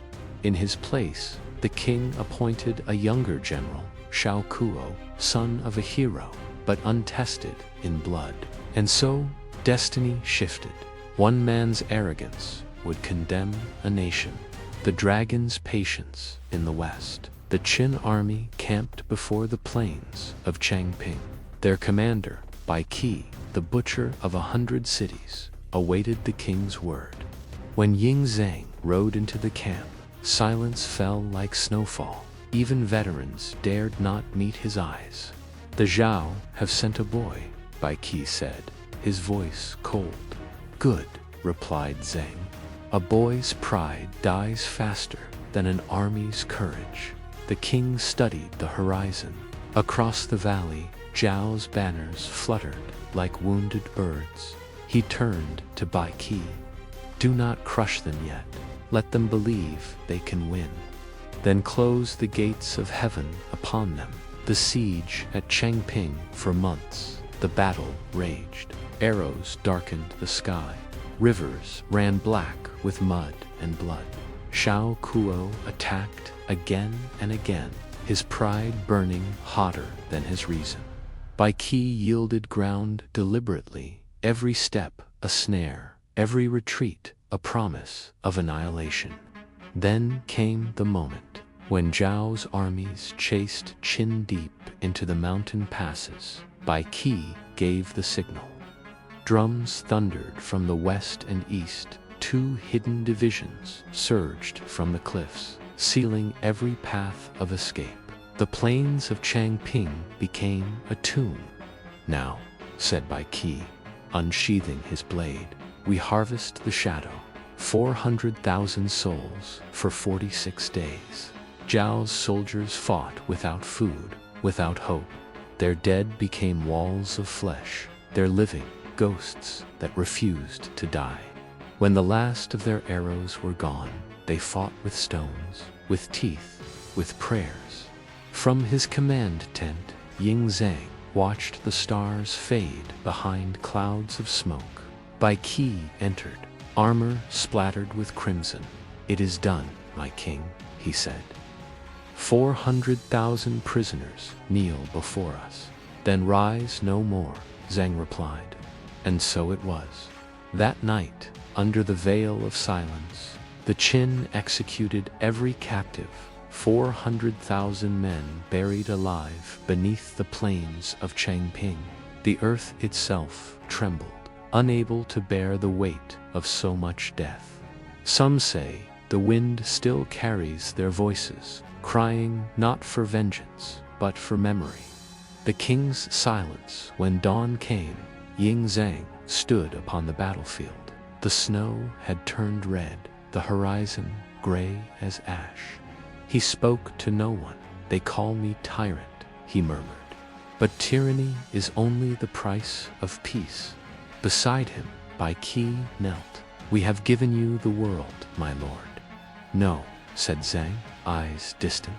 In his place, the king appointed a younger general, Shao Kuo, son of a hero, but untested in blood. And so, destiny shifted. One man's arrogance would condemn a nation. The dragon's patience in the west. The Qin army camped before the plains of Changping. Their commander, Bai Qi, the butcher of 100 cities, awaited the king's word. When Ying Zheng rode into the camp, silence fell like snowfall. Even veterans dared not meet his eyes. "The Zhao have sent a boy," Bai Qi said, his voice cold. "Good," replied Zheng. "A boy's pride dies faster than an army's courage." The king studied the horizon. Across the valley, Zhao's banners fluttered like wounded birds. He turned to Bai Qi. "Do not crush them yet. Let them believe they can win. Then close the gates of heaven upon them." The siege at Changping for months. The battle raged. Arrows darkened the sky. Rivers ran black with mud and blood. Shao Kuo attacked again and again, his pride burning hotter than his reason. Bai Qi yielded ground deliberately, every step a snare, every retreat a promise of annihilation. Then came the moment when Zhao's armies chased Qin deep into the mountain passes. Bai Qi gave the signal. Drums thundered from the west and east. 2 hidden divisions surged from the cliffs, sealing every path of escape. The plains of Changping became a tomb. "Now," said Bai Qi, unsheathing his blade, "we harvest the shadow. 400,000 souls for 46 days. Zhao's soldiers fought without food, without hope. Their dead became walls of flesh, their living ghosts that refused to die. When the last of their arrows were gone, they fought with stones, with teeth, with prayers." From his command tent, Ying Zheng watched the stars fade behind clouds of smoke. Bai Qi entered, armor splattered with crimson. "It is done, my king," he said. 400,000 prisoners kneel before us. "Then rise no more," Zheng replied. And so it was. That night, under the veil of silence, the Qin executed every captive. 400,000 men buried alive beneath the plains of Changping. The earth itself trembled, unable to bear the weight of so much death. Some say the wind still carries their voices, crying not for vengeance, but for memory. The king's silence when dawn came. Ying Zheng stood upon the battlefield. The snow had turned red, the horizon gray as ash. He spoke to no one. "They call me tyrant," he murmured. "But tyranny is only the price of peace." Beside him, Bai Qi knelt. "We have given you the world, my lord." "No," said Zheng, eyes distant.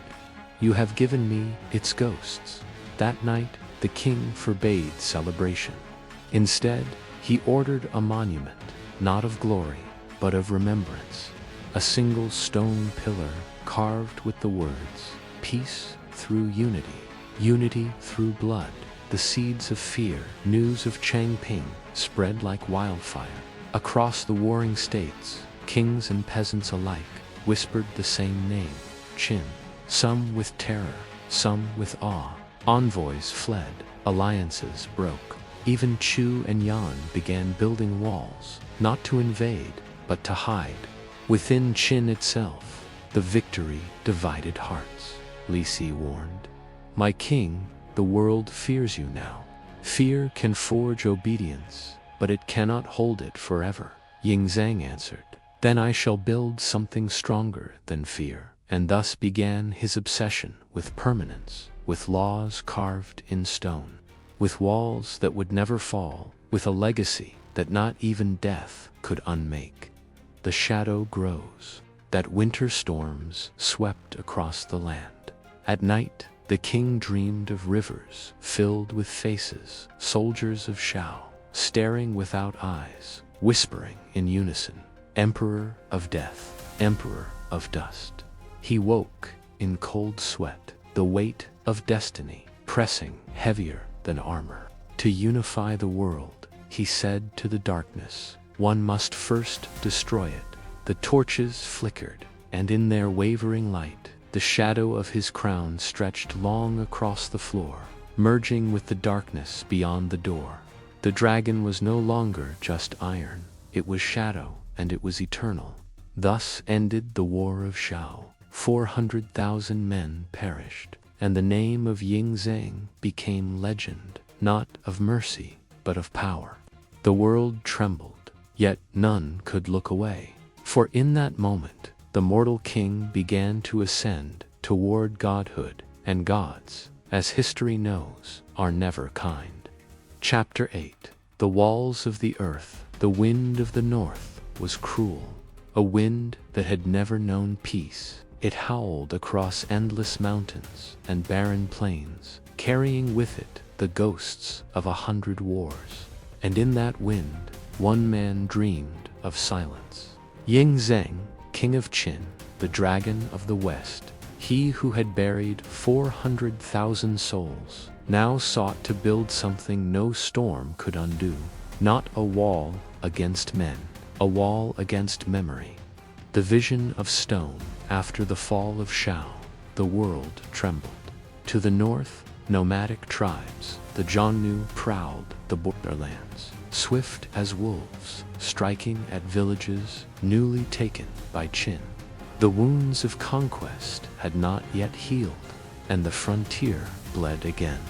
"You have given me its ghosts." That night, the king forbade celebration. Instead, he ordered a monument, not of glory, but of remembrance. A single stone pillar carved with the words, "Peace through unity, unity through blood." The seeds of fear, news of Changping, spread like wildfire. Across the warring states, kings and peasants alike whispered the same name, Qin. Some with terror, some with awe. Envoys fled, alliances broke. Even Chu and Yan began building walls, not to invade, but to hide. Within Qin itself, the victory divided hearts. Li Si warned. "My king, the world fears you now. Fear can forge obedience, but it cannot hold it forever." Ying Zheng answered. "Then I shall build something stronger than fear." And thus began his obsession with permanence, with laws carved in stone, with walls that would never fall, with a legacy that not even death could unmake. The shadow grows, that winter storms swept across the land. At night, the king dreamed of rivers filled with faces, soldiers of Shao, staring without eyes, whispering in unison, "Emperor of death, Emperor of dust." He woke in cold sweat, the weight of destiny pressing heavier than armor. To unify the world, he said to the darkness. One must first destroy it. The torches flickered, and in their wavering light, the shadow of his crown stretched long across the floor, merging with the darkness beyond the door. The dragon was no longer just iron, it was shadow, and it was eternal. Thus ended the War of Shao. 400,000 men perished, and the name of Ying Zheng became legend, not of mercy, but of power. The world trembled, yet none could look away, for in that moment, the mortal king began to ascend toward godhood, and gods, as history knows, are never kind. Chapter 8. The walls of the earth. The wind of the north was cruel, a wind that had never known peace. It howled across endless mountains and barren plains, carrying with it the ghosts of 100 wars. And in that wind, one man dreamed of silence. Ying Zheng, king of Qin, the dragon of the west, he who had buried 400,000 souls, now sought to build something no storm could undo. Not a wall against men, a wall against memory. The vision of stone. After the fall of Shao, the world trembled. To the north, nomadic tribes, the Jiannu, prowled the borderlands, swift as wolves, striking at villages newly taken by Qin. The wounds of conquest had not yet healed, and the frontier bled again.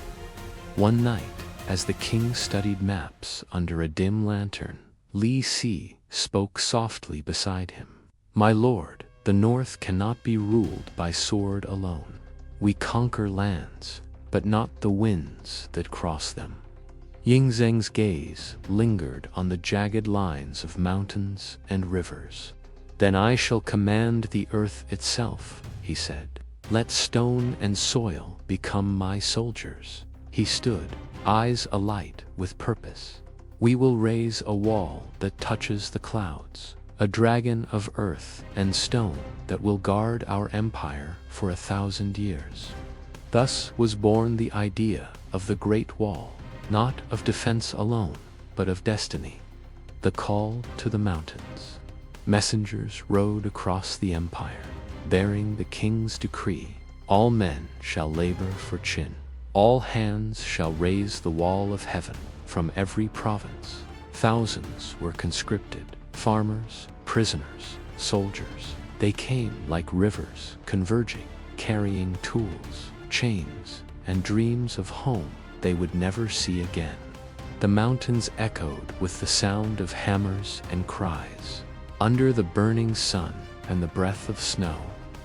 One night, as the king studied maps under a dim lantern, Li Si spoke softly beside him. "My lord, the north cannot be ruled by sword alone. We conquer lands, but not the winds that cross them." Ying Zheng's gaze lingered on the jagged lines of mountains and rivers. "Then I shall command the earth itself," he said. "Let stone and soil become my soldiers." He stood, eyes alight with purpose. "We will raise a wall that touches the clouds, a dragon of earth and stone that will guard our empire for 1,000 years." Thus was born the idea of the Great Wall, not of defense alone, but of destiny. The call to the mountains. Messengers rode across the empire, bearing the king's decree. All men shall labor for Qin. All hands shall raise the wall of heaven from every province. Thousands were conscripted, farmers, prisoners, soldiers. They came like rivers converging, carrying tools, chains, and dreams of home they would never see again. The mountains echoed with the sound of hammers and cries. Under the burning sun and the breath of snow,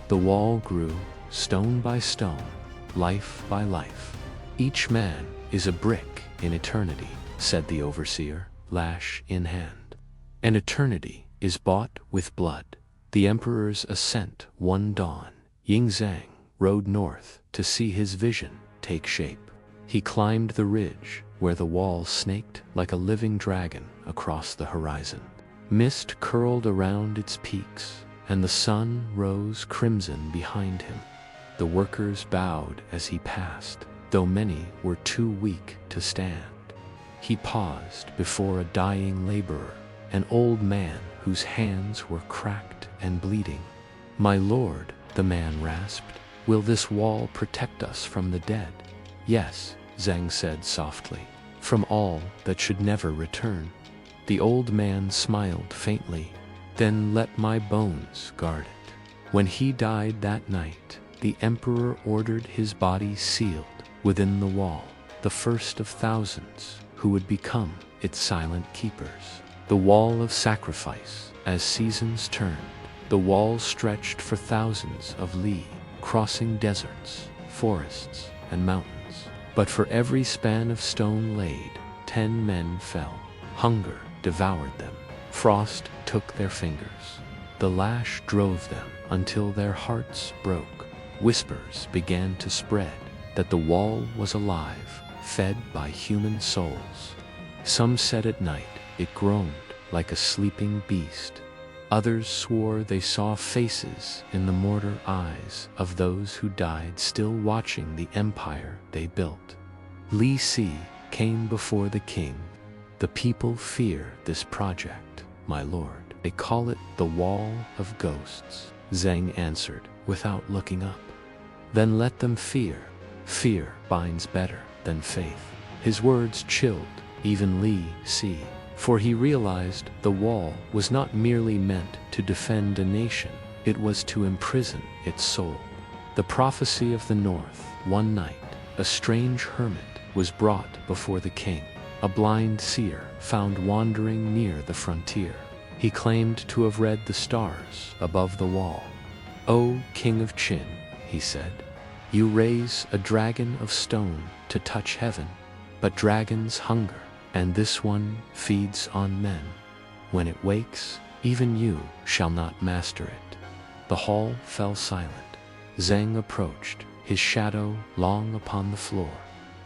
the wall grew, stone by stone, life by life. "Each man is a brick in eternity," said the overseer, lash in hand. "And eternity is bought with blood." The emperor's ascent one dawn, Ying Zheng rode north to see his vision take shape. He climbed the ridge where the wall snaked like a living dragon across the horizon. Mist curled around its peaks, and the sun rose crimson behind him. The workers bowed as he passed, though many were too weak to stand. He paused before a dying laborer, an old man whose hands were cracked and bleeding. "My lord," the man rasped, "will this wall protect us from the dead?" "Yes," Zheng said softly, "from all that should never return." The old man smiled faintly. "Then let my bones guard it." When he died that night, the emperor ordered his body sealed within the wall, the first of thousands who would become its silent keepers. The wall of sacrifice. As seasons turned, the wall stretched for thousands of li, crossing deserts, forests, and mountains. But for every span of stone laid, 10 men fell. Hunger devoured them. Frost took their fingers. The lash drove them until their hearts broke. Whispers began to spread that the wall was alive, fed by human souls. Some said at night it groaned like a sleeping beast. Others swore they saw faces in the mortar eyes of those who died still watching the empire they built. Li Si came before the king. The people fear this project, my lord. They call it the Wall of Ghosts, Zheng answered without looking up. Then let them fear. Fear binds better than faith. His words chilled even Li Si, for he realized the wall was not merely meant to defend a nation, it was to imprison its soul. The prophecy of the north. One night, a strange hermit was brought before the king, a blind seer found wandering near the frontier. He claimed to have read the stars above the wall. "O King of Qin," he said, "you raise a dragon of stone to touch heaven, but dragons hunger, and this one feeds on men. When it wakes, even you shall not master it." The hall fell silent. Zheng approached, his shadow long upon the floor.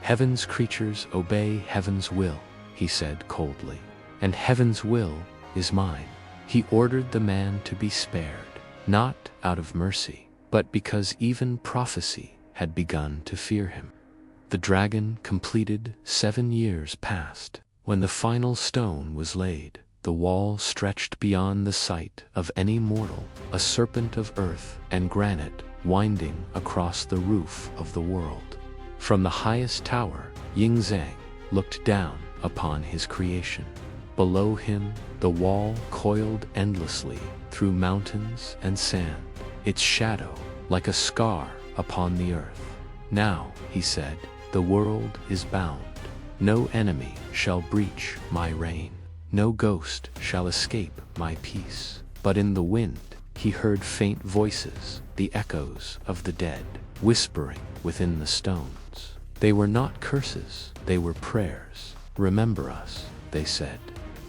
"Heaven's creatures obey heaven's will," he said coldly, "and heaven's will is mine." He ordered the man to be spared, not out of mercy, but because even prophecy had begun to fear him. The dragon completed 7 years passed. When the final stone was laid, the wall stretched beyond the sight of any mortal, a serpent of earth and granite winding across the roof of the world. From the highest tower, Ying Zheng looked down upon his creation. Below him, the wall coiled endlessly through mountains and sand, its shadow like a scar upon the earth. "Now," he said, "the world is bound. No enemy shall breach my reign. No ghost shall escape my peace." But in the wind, he heard faint voices, the echoes of the dead, whispering within the stones. They were not curses, they were prayers. "Remember us," they said.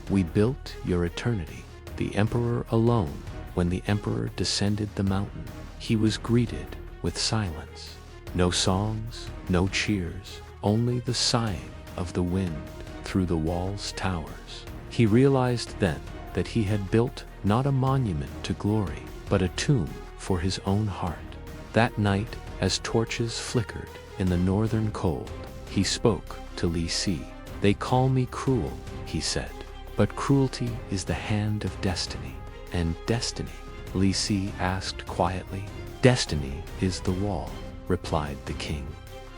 "We built your eternity." The emperor alone, when the emperor descended the mountain, he was greeted with silence. No songs, no cheers, only the sighing of the wind through the wall's towers. He realized then that he had built not a monument to glory, but a tomb for his own heart. That night, as torches flickered in the northern cold, he spoke to Li Si. "They call me cruel," he said, "but cruelty is the hand of destiny." "And destiny?" Li Si asked quietly. "Destiny is the wall," replied the king.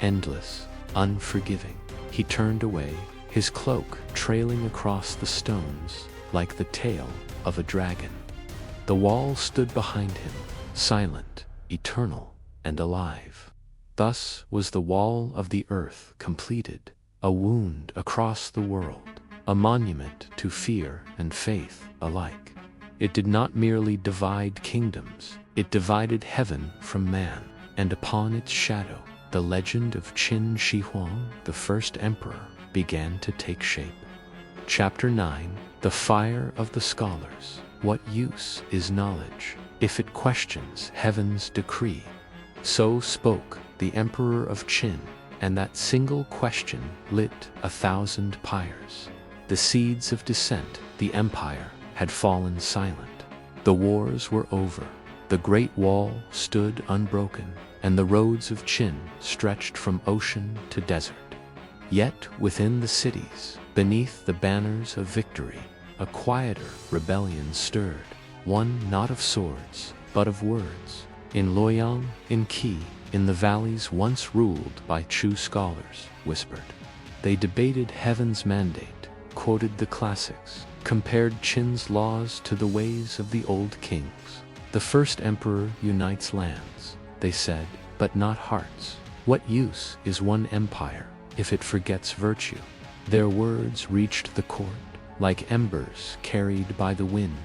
"Endless, unforgiving." He turned away, his cloak trailing across the stones like the tail of a dragon. The wall stood behind him, silent, eternal, and alive. Thus was the wall of the earth completed, a wound across the world, a monument to fear and faith alike. It did not merely divide kingdoms, it divided heaven from man, and upon its shadow, the legend of Qin Shi Huang, the first emperor, began to take shape. Chapter 9: The Fire of the Scholars. What use is knowledge if it questions heaven's decree? So spoke the emperor of Qin, and that single question lit 1,000 pyres. The seeds of dissent, the empire, had fallen silent. The wars were over. The great wall stood unbroken, and the roads of Qin stretched from ocean to desert. Yet within the cities, beneath the banners of victory, a quieter rebellion stirred, one not of swords, but of words. In Luoyang, in Qi, in the valleys once ruled by true scholars, whispered. They debated heaven's mandate, quoted the classics, compared Qin's laws to the ways of the old kings. The first emperor unites lands, they said, but not hearts. What use is one empire if it forgets virtue? Their words reached the court, like embers carried by the wind,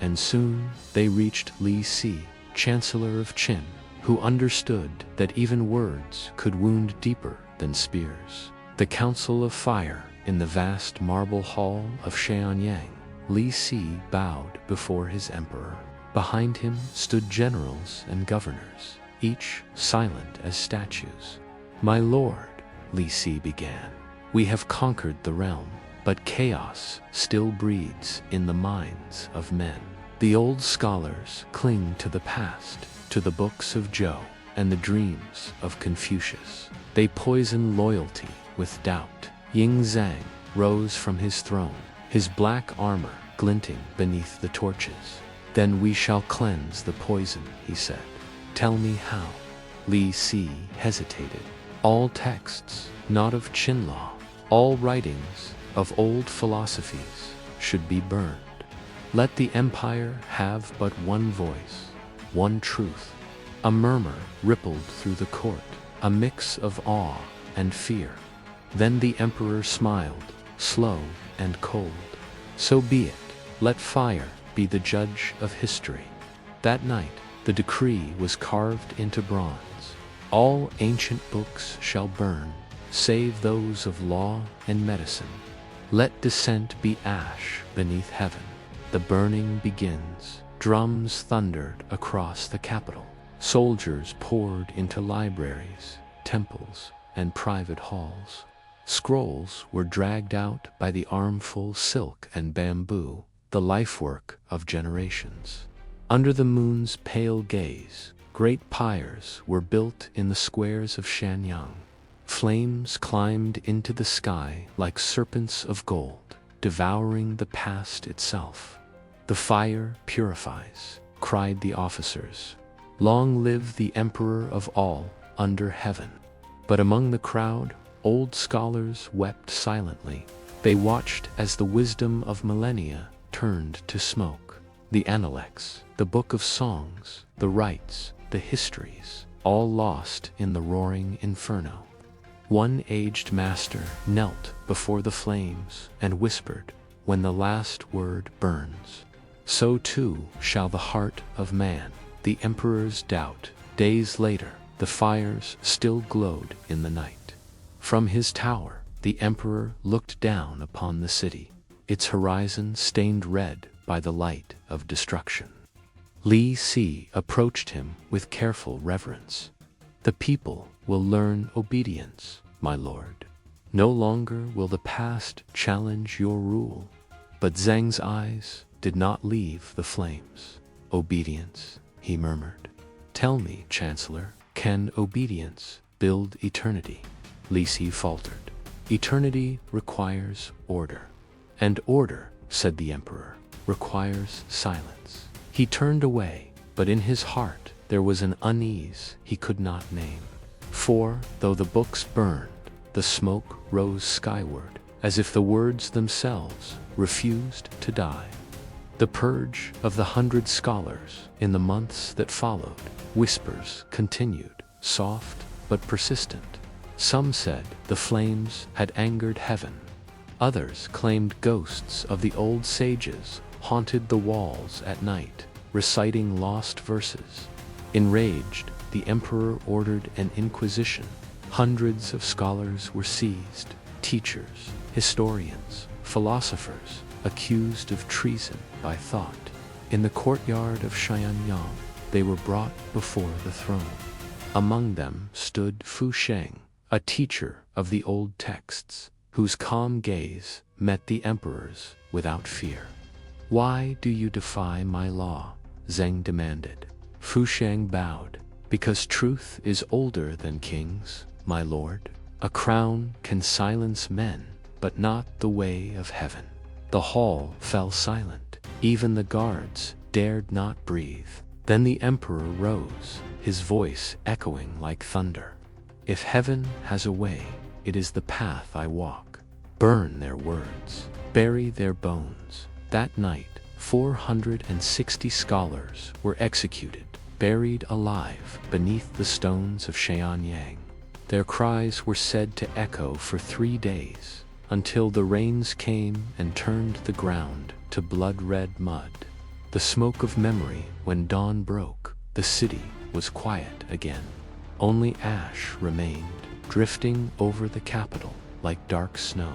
and soon they reached Li Si, Chancellor of Qin, who understood that even words could wound deeper than spears. The Council of Fire, in the vast marble hall of Xianyang, Li Si bowed before his emperor. Behind him stood generals and governors, each silent as statues. "My lord," Li Si began, "we have conquered the realm, but chaos still breeds in the minds of men. The old scholars cling to the past, to the books of Zhou and the dreams of Confucius. They poison loyalty with doubt." Ying Zheng, rose from his throne, his black armor glinting beneath the torches. "Then we shall cleanse the poison," he said. "Tell me how." Li Si hesitated. "All texts, not of Qin law, all writings of old philosophies should be burned. Let the empire have but one voice, one truth." A murmur rippled through the court, a mix of awe and fear. Then the emperor smiled, slow and cold. "So be it. Let fire be the judge of history." That night, the decree was carved into bronze. All ancient books shall burn, save those of law and medicine. Let dissent be ash beneath heaven. The burning begins. Drums thundered across the capital. Soldiers poured into libraries, temples, and private halls. Scrolls were dragged out by the armful, silk and bamboo, the lifework of generations. Under the moon's pale gaze, great pyres were built in the squares of Shanyang. Flames climbed into the sky like serpents of gold, devouring the past itself. "The fire purifies," cried the officers. "Long live the emperor of all under heaven." But among the crowd, old scholars wept silently. They watched as the wisdom of millennia turned to smoke. The Analects, the book of songs, the rites, the histories, all lost in the roaring inferno. One aged master knelt before the flames and whispered, "When the last word burns, so too shall the heart of man." The emperor's doubt. Days later, the fires still glowed in the night. From his tower, the emperor looked down upon the city, its horizon stained red by the light of destruction. Li Si approached him with careful reverence. "The people will learn obedience, my lord. No longer will the past challenge your rule." But Zheng's eyes did not leave the flames. "Obedience," he murmured. "Tell me, Chancellor, can obedience build eternity?" Li Si faltered. "Eternity requires order." "And order," said the emperor, "requires silence." He turned away, but in his heart there was an unease he could not name. For, though the books burned, the smoke rose skyward, as if the words themselves refused to die. The purge of the 100 scholars in the months that followed, whispers continued, soft but persistent. Some said the flames had angered heaven. Others claimed ghosts of the old sages haunted the walls at night, reciting lost verses. Enraged, the emperor ordered an inquisition. Hundreds of scholars were seized, teachers, historians, philosophers, accused of treason by thought. In the courtyard of Shanyang, they were brought before the throne. Among them stood Fu Sheng, a teacher of the old texts, whose calm gaze met the emperor's without fear. "Why do you defy my law?" Zheng demanded. Fu Sheng bowed. "Because truth is older than kings, my lord. A crown can silence men, but not the way of heaven." The hall fell silent. Even the guards dared not breathe. Then the emperor rose, his voice echoing like thunder. "If heaven has a way, it is the path I walk. Burn their words, bury their bones." That night, 460 scholars were executed, buried alive beneath the stones of Shanyang. Their cries were said to echo for 3 days, until the rains came and turned the ground to blood-red mud. The smoke of memory. When dawn broke, the city was quiet again. Only ash remained, drifting over the capital like dark snow.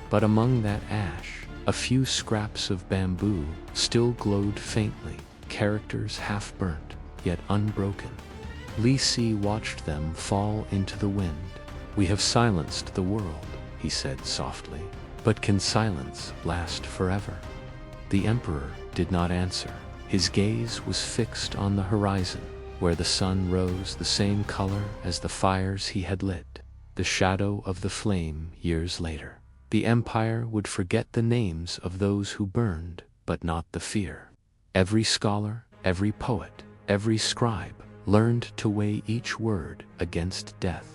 But among that ash, a few scraps of bamboo still glowed faintly, characters half burnt, yet unbroken. Li Si watched them fall into the wind. "We have silenced the world," he said softly. "But can silence last forever?" The emperor did not answer. His gaze was fixed on the horizon, where the sun rose the same color as the fires he had lit, the shadow of the flame years later. the empire would forget the names of those who burned, but not the fear. Every scholar, every poet, every scribe learned to weigh each word against death.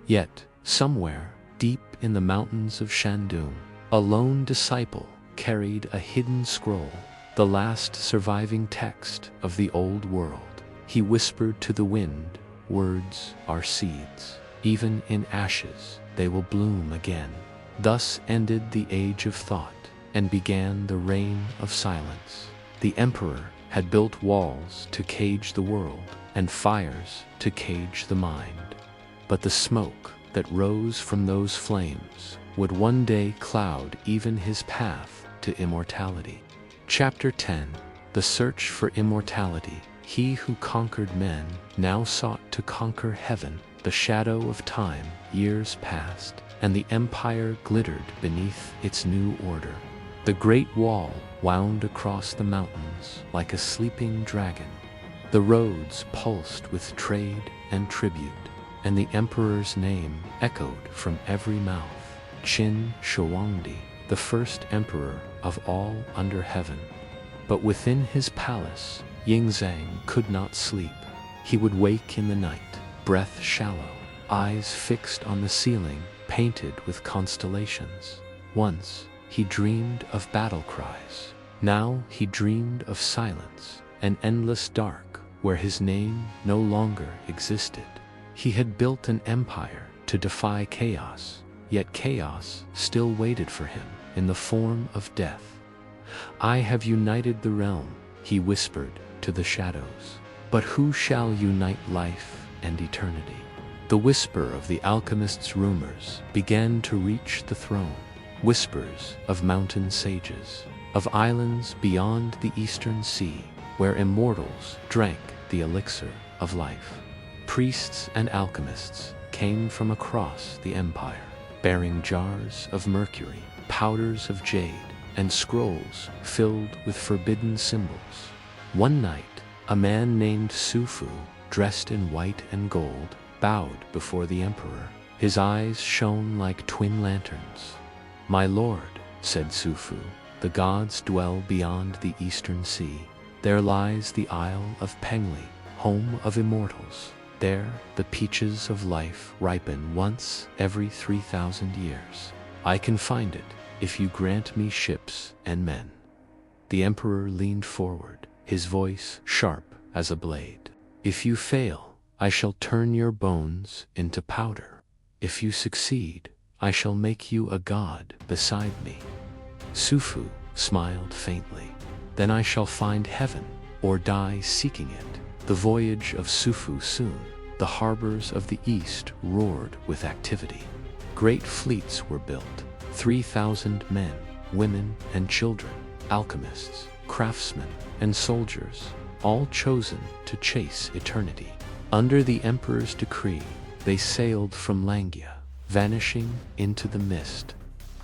Yet, somewhere, deep in the mountains of Shandong, a lone disciple carried a hidden scroll, the last surviving text of the old world. He whispered to the wind, "Words are seeds. Even in ashes, they will bloom again." Thus ended the age of thought, and began the reign of silence. The emperor had built walls to cage the world, and fires to cage the mind. But the smoke that rose from those flames would one day cloud even his path to immortality. Chapter 10. The Search for Immortality. He who conquered men now sought to conquer heaven. The shadow of time, years passed, and the empire glittered beneath its new order. The great wall wound across the mountains like a sleeping dragon. The roads pulsed with trade and tribute, and the emperor's name echoed from every mouth. Qin Shi Huang, the first emperor of all under heaven. But within his palace, Ying Zheng could not sleep. He would wake in the night, breath shallow, eyes fixed on the ceiling painted with constellations. Once, he dreamed of battle cries. Now he dreamed of silence, an endless dark where his name no longer existed. He had built an empire to defy chaos, yet chaos still waited for him in the form of death. "I have united the realm," he whispered to the shadows. "But who shall unite life and eternity?" The whisper of the alchemist's rumors began to reach the throne. Whispers of mountain sages, of islands beyond the eastern sea, where immortals drank the elixir of life. Priests and alchemists came from across the empire, bearing jars of mercury, powders of jade, and scrolls filled with forbidden symbols. One night, a man named Su Fu, dressed in white and gold, bowed before the emperor. His eyes shone like twin lanterns. "My lord," said Su Fu, "the gods dwell beyond the eastern sea. There lies the Isle of Pengli, home of immortals. There, the peaches of life ripen once every 3,000 years. I can find it if you grant me ships and men." The emperor leaned forward, his voice sharp as a blade. "If you fail, I shall turn your bones into powder. If you succeed, I shall make you a god beside me." Su Fu smiled faintly. "Then I shall find heaven, or die seeking it." The voyage of Su Fu soon. The harbors of the east roared with activity. Great fleets were built. 3,000 men, women, and children, alchemists, craftsmen, and soldiers, all chosen to chase eternity. Under the emperor's decree, they sailed from Langia, vanishing into the mist.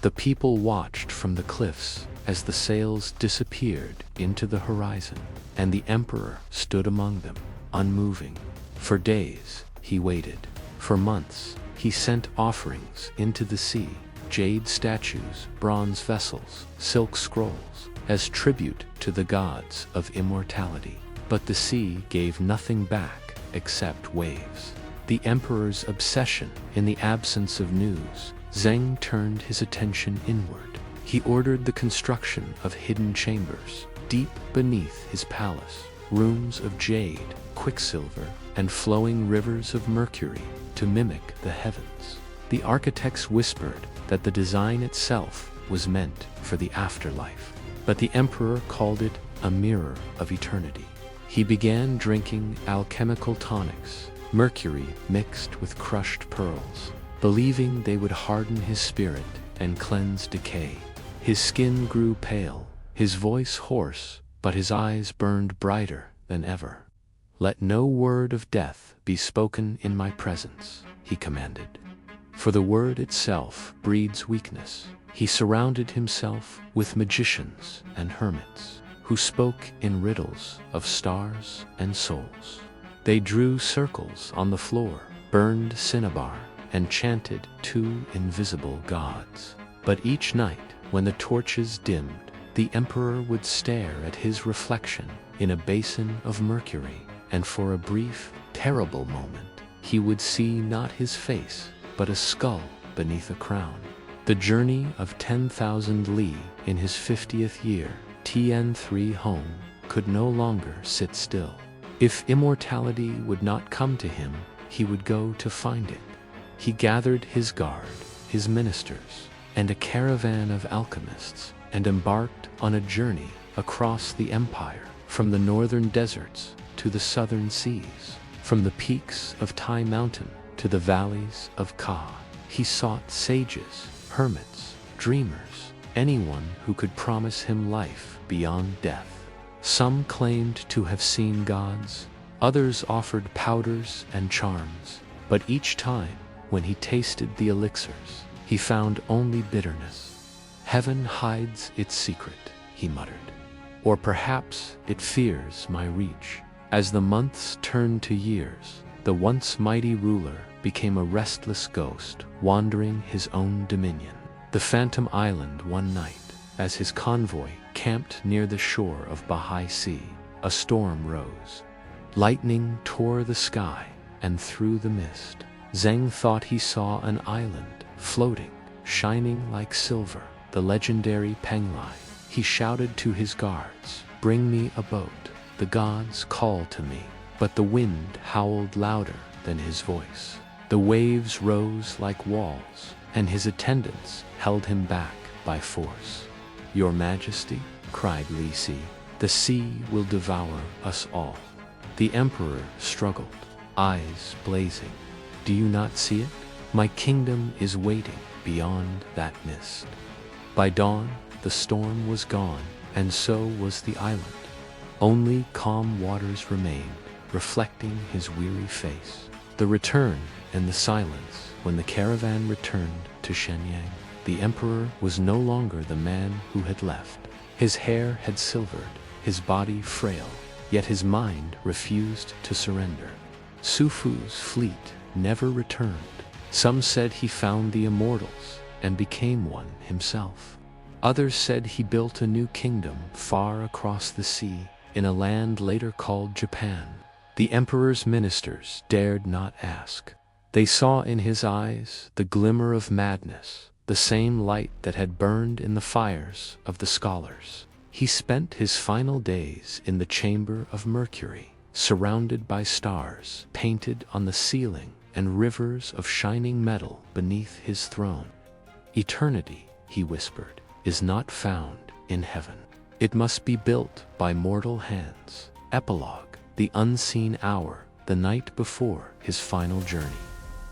The people watched from the cliffs as the sails disappeared into the horizon, and the emperor stood among them, unmoving. For days, he waited. For months, he sent offerings into the sea, jade statues, bronze vessels, silk scrolls, as tribute to the gods of immortality. But the sea gave nothing back except waves. The emperor's obsession in the absence of news, Zheng turned his attention inward. He ordered the construction of hidden chambers deep beneath his palace, rooms of jade, quicksilver, and flowing rivers of mercury to mimic the heavens. The architects whispered that the design itself was meant for the afterlife, but the emperor called it a mirror of eternity. He began drinking alchemical tonics, mercury mixed with crushed pearls, believing they would harden his spirit and cleanse decay. His skin grew pale, his voice hoarse, but his eyes burned brighter than ever. "Let no word of death be spoken in my presence," he commanded. "For the word itself breeds weakness." He surrounded himself with magicians and hermits, who spoke in riddles of stars and souls. They drew circles on the floor, burned cinnabar, and chanted to invisible gods. But each night, when the torches dimmed, the emperor would stare at his reflection in a basin of mercury, and for a brief, terrible moment, he would see not his face, but a skull beneath a crown. The journey of 10,000 li in his 50th year, Tian-3 Hong, could no longer sit still. If immortality would not come to him, he would go to find it. He gathered his guard, his ministers, and a caravan of alchemists, and embarked on a journey across the empire, from the northern deserts to the southern seas, from the peaks of Tai Mountain to the valleys of Ka. He sought sages, hermits, dreamers, anyone who could promise him life beyond death. Some claimed to have seen gods, others offered powders and charms, but each time, when he tasted the elixirs, he found only bitterness. Heaven hides its secret, he muttered. Or perhaps it fears my reach. As the months turned to years, the once mighty ruler became a restless ghost, wandering his own dominion. The Phantom Island one night, as his convoy camped near the shore of Bahai Sea, a storm rose. Lightning tore the sky, and through the mist, Zheng thought he saw an island, floating, shining like silver, the legendary Penglai. He shouted to his guards, "Bring me a boat, the gods call to me." But the wind howled louder than his voice. The waves rose like walls, and his attendants held him back by force. "Your Majesty," cried Li Si, "the sea will devour us all." The emperor struggled, eyes blazing. "Do you not see it? My kingdom is waiting beyond that mist." By dawn, the storm was gone, and so was the island. Only calm waters remained, reflecting his weary face. The return and the silence. When the caravan returned to Shenyang, the emperor was no longer the man who had left. His hair had silvered, his body frail, yet his mind refused to surrender. Su Fu's fleet never returned. Some said he found the immortals and became one himself. Others said he built a new kingdom far across the sea, in a land later called Japan. The emperor's ministers dared not ask. They saw in his eyes the glimmer of madness, the same light that had burned in the fires of the scholars. He spent his final days in the chamber of Mercury, surrounded by stars painted on the ceiling and rivers of shining metal beneath his throne. "Eternity," he whispered, "is not found in heaven. It must be built by mortal hands." Epilogue: the unseen hour, the night before his final journey.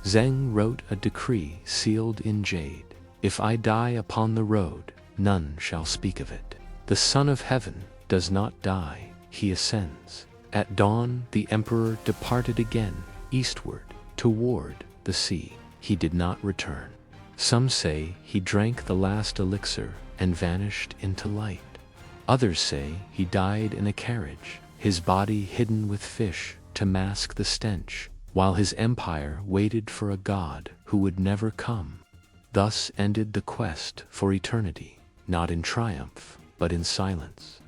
Zheng wrote a decree sealed in jade. "If I die upon the road, none shall speak of it." The Son of Heaven does not die, he ascends. At dawn, the emperor departed again, eastward, toward the sea. He did not return. Some say he drank the last elixir and vanished into light. Others say he died in a carriage, his body hidden with fish to mask the stench, while his empire waited for a god who would never come. Thus ended the quest for eternity, not in triumph, but in silence.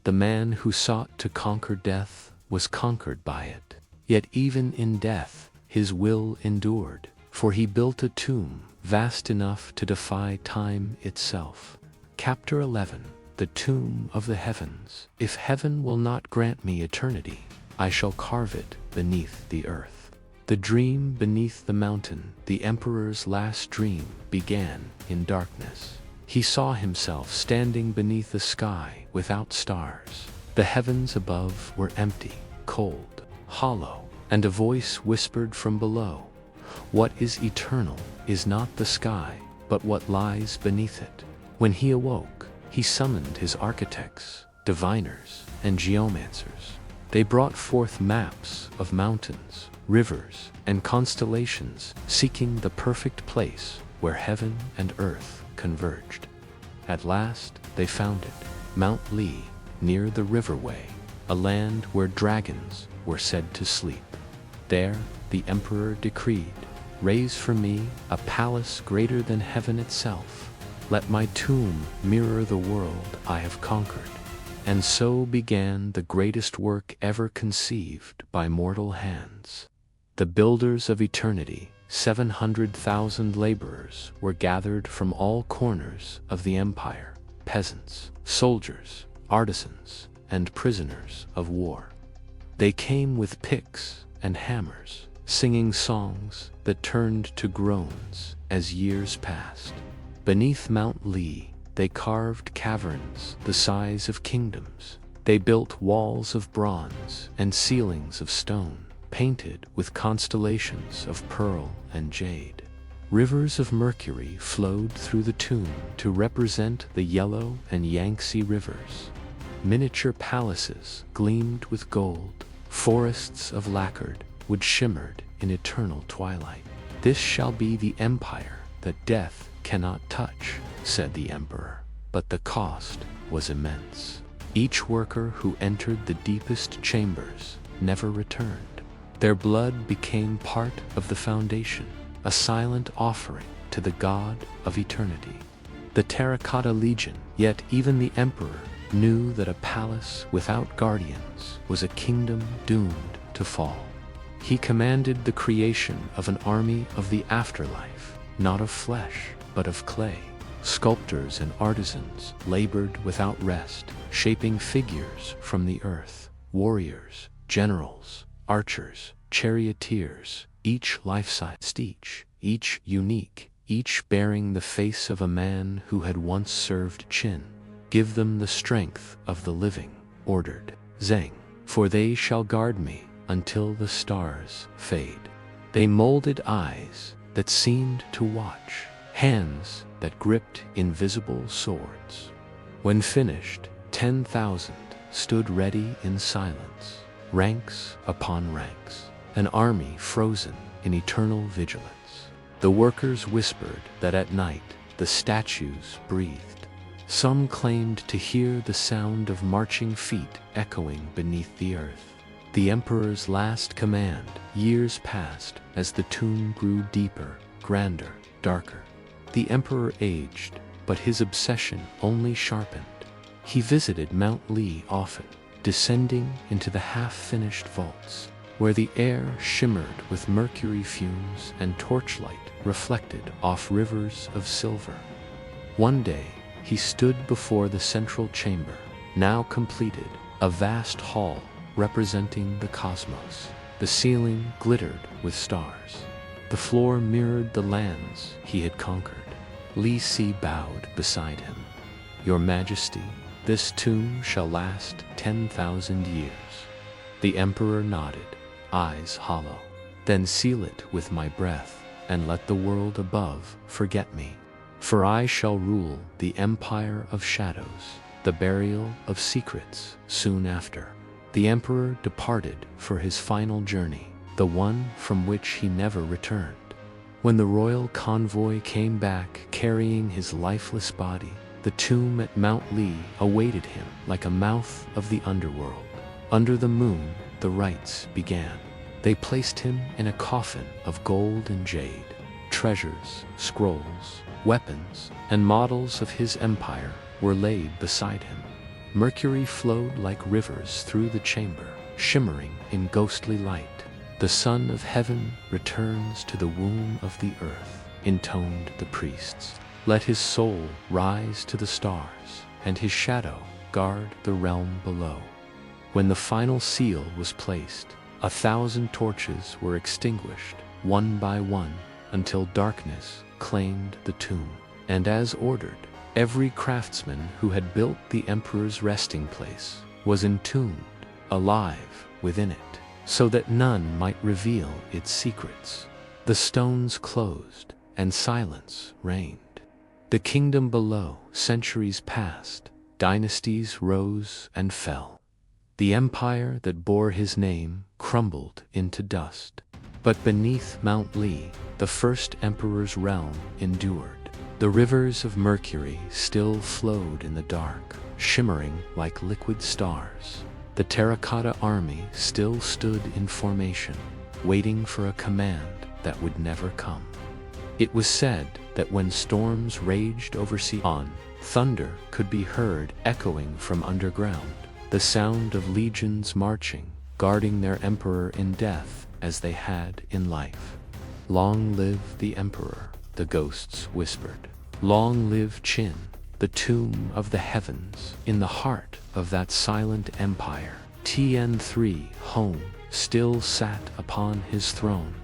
The man who sought to conquer death was conquered by it. Yet even in death, his will endured, for he built a tomb vast enough to defy time itself. Chapter 11: The Tomb of the Heavens. "If heaven will not grant me eternity, I shall carve it beneath the earth." The dream beneath the mountain, the emperor's last dream, began in darkness. He saw himself standing beneath a sky without stars. The heavens above were empty, cold, hollow, and a voice whispered from below, "What is eternal is not the sky, but what lies beneath it." When he awoke, he summoned his architects, diviners, and geomancers. They brought forth maps of mountains, rivers, and constellations, seeking the perfect place where heaven and earth converged. At last, they found it, Mount Li, near the riverway, a land where dragons were said to sleep. There, the emperor decreed, "Raise for me a palace greater than heaven itself. Let my tomb mirror the world I have conquered. And so began the greatest work ever conceived by mortal hands. The builders of eternity, 700,000 laborers, were gathered from all corners of the empire, peasants, soldiers, artisans, and prisoners of war. They came with picks and hammers, singing songs that turned to groans as years passed. Beneath Mount Li, they carved caverns the size of kingdoms. They built walls of bronze and ceilings of stone, painted with constellations of pearl and jade. Rivers of mercury flowed through the tomb to represent the Yellow and Yangtze rivers. Miniature palaces gleamed with gold. Forests of lacquered wood shimmered in eternal twilight. This shall be the empire that death cannot touch, said the emperor. But the cost was immense. Each worker who entered the deepest chambers never returned. Their blood became part of the foundation, a silent offering to the god of eternity. The Terracotta Legion, yet even the emperor knew that a palace without guardians was a kingdom doomed to fall. He commanded the creation of an army of the afterlife, not of flesh, but of clay. Sculptors and artisans labored without rest, shaping figures from the earth. Warriors, generals, archers, charioteers, each life-sized, each unique, each bearing the face of a man who had once served Qin. Give them the strength of the living, ordered Zheng, for they shall guard me until the stars fade. They molded eyes that seemed to watch, hands that gripped invisible swords. When finished, 10,000 stood ready in silence, ranks upon ranks, an army frozen in eternal vigilance. The workers whispered that at night the statues breathed. Some claimed to hear the sound of marching feet echoing beneath the earth. The emperor's last command. Years passed as the tomb grew deeper, grander, darker. The emperor aged, but his obsession only sharpened. He visited Mount Li often, descending into the half-finished vaults, where the air shimmered with mercury fumes and torchlight reflected off rivers of silver. One day, he stood before the central chamber, now completed, a vast hall representing the cosmos. The ceiling glittered with stars. The floor mirrored the lands he had conquered. Li Si bowed beside him. Your Majesty, this tomb shall last 10,000 years. The emperor nodded, eyes hollow. Then seal it with my breath, and let the world above forget me. For I shall rule the empire of shadows, the burial of secrets soon after. The emperor departed for his final journey, the one from which he never returned. When the royal convoy came back carrying his lifeless body, the tomb at Mount Li awaited him like a mouth of the underworld. Under the moon, the rites began. They placed him in a coffin of gold and jade. Treasures, scrolls, weapons, and models of his empire were laid beside him. Mercury flowed like rivers through the chamber, shimmering in ghostly light. The Son of Heaven returns to the womb of the earth, intoned the priests. Let his soul rise to the stars, and his shadow guard the realm below. When the final seal was placed, 1,000 torches were extinguished, one by one, until darkness claimed the tomb. And as ordered, every craftsman who had built the emperor's resting place was entombed, alive within it, so that none might reveal its secrets. The stones closed, and silence reigned. The kingdom below, centuries passed, dynasties rose and fell. The empire that bore his name crumbled into dust. But beneath Mount Li, the first emperor's realm endured. The rivers of mercury still flowed in the dark, shimmering like liquid stars. The terracotta army still stood in formation, waiting for a command that would never come. It was said that when storms raged over Xi'an, thunder could be heard echoing from underground, the sound of legions marching, guarding their emperor in death as they had in life. "Long live the emperor," the ghosts whispered. "Long live Qin, the tomb of the heavens, in the heart of that silent empire." Tian-3 Hong still sat upon his throne.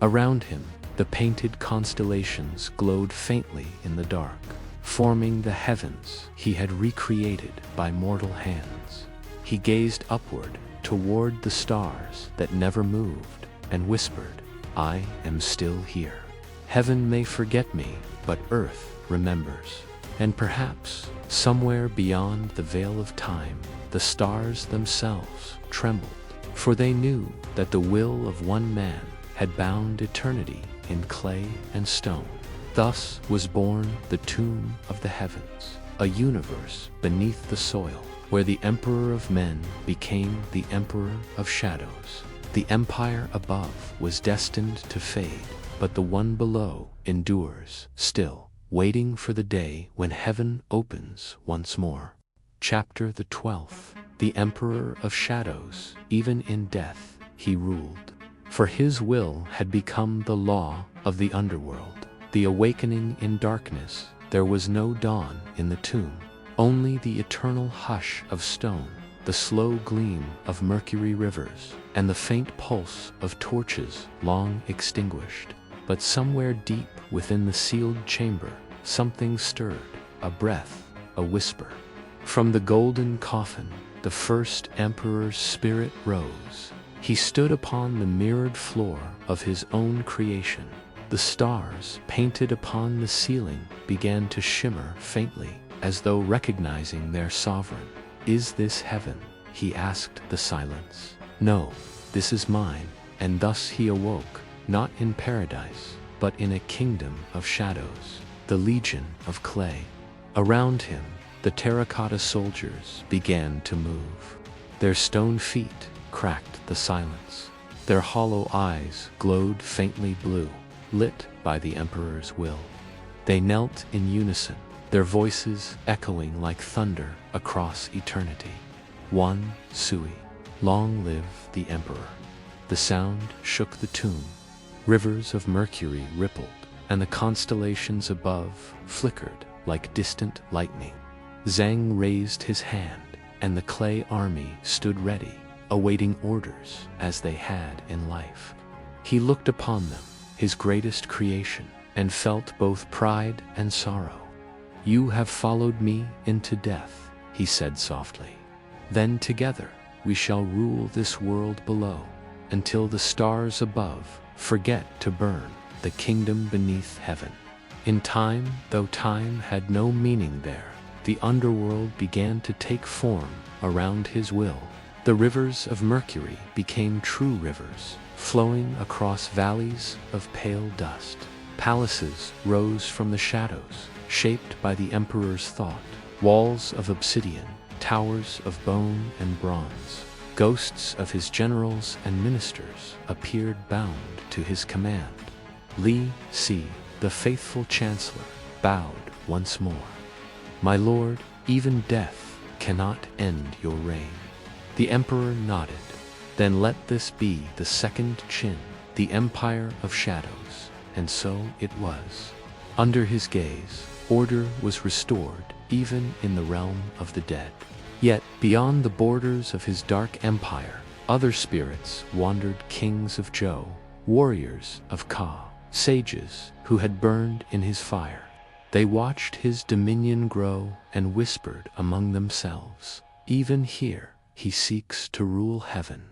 Around him, the painted constellations glowed faintly in the dark, forming the heavens he had recreated by mortal hands. He gazed upward toward the stars that never moved and whispered, "I am still here. Heaven may forget me, but earth remembers." And perhaps, somewhere beyond the veil of time, the stars themselves trembled, for they knew that the will of one man had bound eternity in clay and stone. Thus was born the tomb of the heavens, a universe beneath the soil, where the emperor of men became the emperor of shadows. The empire above was destined to fade, but the one below endures still, waiting for the day when heaven opens once more. Chapter the 12th. The Emperor of Shadows, even in death, he ruled. For his will had become the law of the underworld. The awakening in darkness, there was no dawn in the tomb, only the eternal hush of stone, the slow gleam of mercury rivers, and the faint pulse of torches long extinguished. But somewhere deep within the sealed chamber, something stirred, a breath, a whisper. From the golden coffin, the first emperor's spirit rose. He stood upon the mirrored floor of his own creation. The stars painted upon the ceiling began to shimmer faintly, as though recognizing their sovereign. "Is this heaven?" he asked the silence. "No, this is mine." And thus he awoke, not in paradise, but in a kingdom of shadows, the legion of clay. Around him, the terracotta soldiers began to move. Their stone feet cracked the silence. Their hollow eyes glowed faintly blue, lit by the emperor's will. They knelt in unison, their voices echoing like thunder across eternity. "One Sui, long live the emperor." The sound shook the tomb. Rivers of mercury rippled, and the constellations above flickered like distant lightning. Zheng raised his hand, and the clay army stood ready, awaiting orders as they had in life. He looked upon them, his greatest creation, and felt both pride and sorrow. "You have followed me into death," he said softly. "Then together we shall rule this world below, until the stars above forget to burn the kingdom beneath heaven." In time, though time had no meaning there, the underworld began to take form around his will. The rivers of mercury became true rivers, flowing across valleys of pale dust. Palaces rose from the shadows, shaped by the emperor's thought. Walls of obsidian, towers of bone and bronze. Ghosts of his generals and ministers appeared bound to his command. Li Si, the faithful chancellor, bowed once more. "My lord, even death cannot end your reign." The emperor nodded. "Then let this be the second Qin, the empire of shadows." And so it was. Under his gaze, order was restored even in the realm of the dead. Yet, beyond the borders of his dark empire, other spirits wandered: kings of Zhou, warriors of Ka, sages who had burned in his fire. They watched his dominion grow and whispered among themselves, "Even here, he seeks to rule heaven."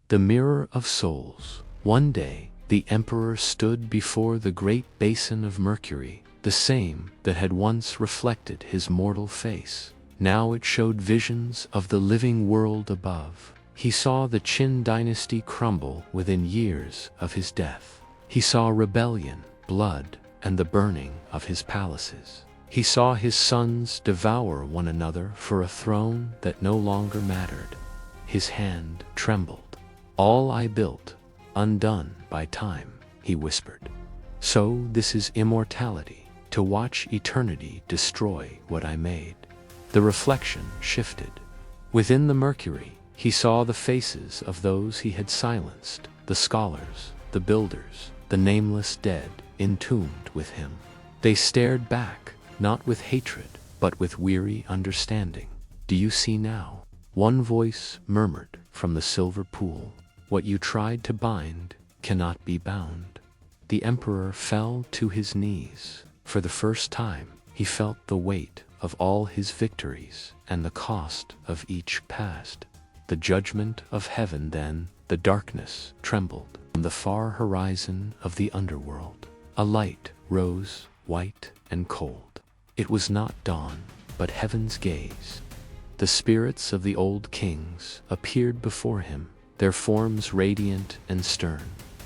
The mirror of souls. One day, the emperor stood before the great basin of mercury, the same that had once reflected his mortal face. Now it showed visions of the living world above. He saw the Qin dynasty crumble within years of his death. He saw rebellion, blood, and the burning of his palaces. He saw his sons devour one another for a throne that no longer mattered. His hand trembled. "All I built, undone by time," he whispered. So this is immortality, to watch eternity destroy what I made. The reflection shifted. Within the Mercury, he saw the faces of those he had silenced, the scholars, the builders, the nameless dead entombed with him. They stared back, not with hatred, but with weary understanding. Do you see now? One voice murmured from the silver pool. What you tried to bind cannot be bound. The emperor fell to his knees. For the first time, he felt the weight of all his victories and the cost of each past. The judgment of heaven then, the darkness trembled. From the far horizon of the underworld, a light rose, white and cold. It was not dawn, but heaven's gaze. The spirits of the old kings appeared before him, their forms radiant and stern.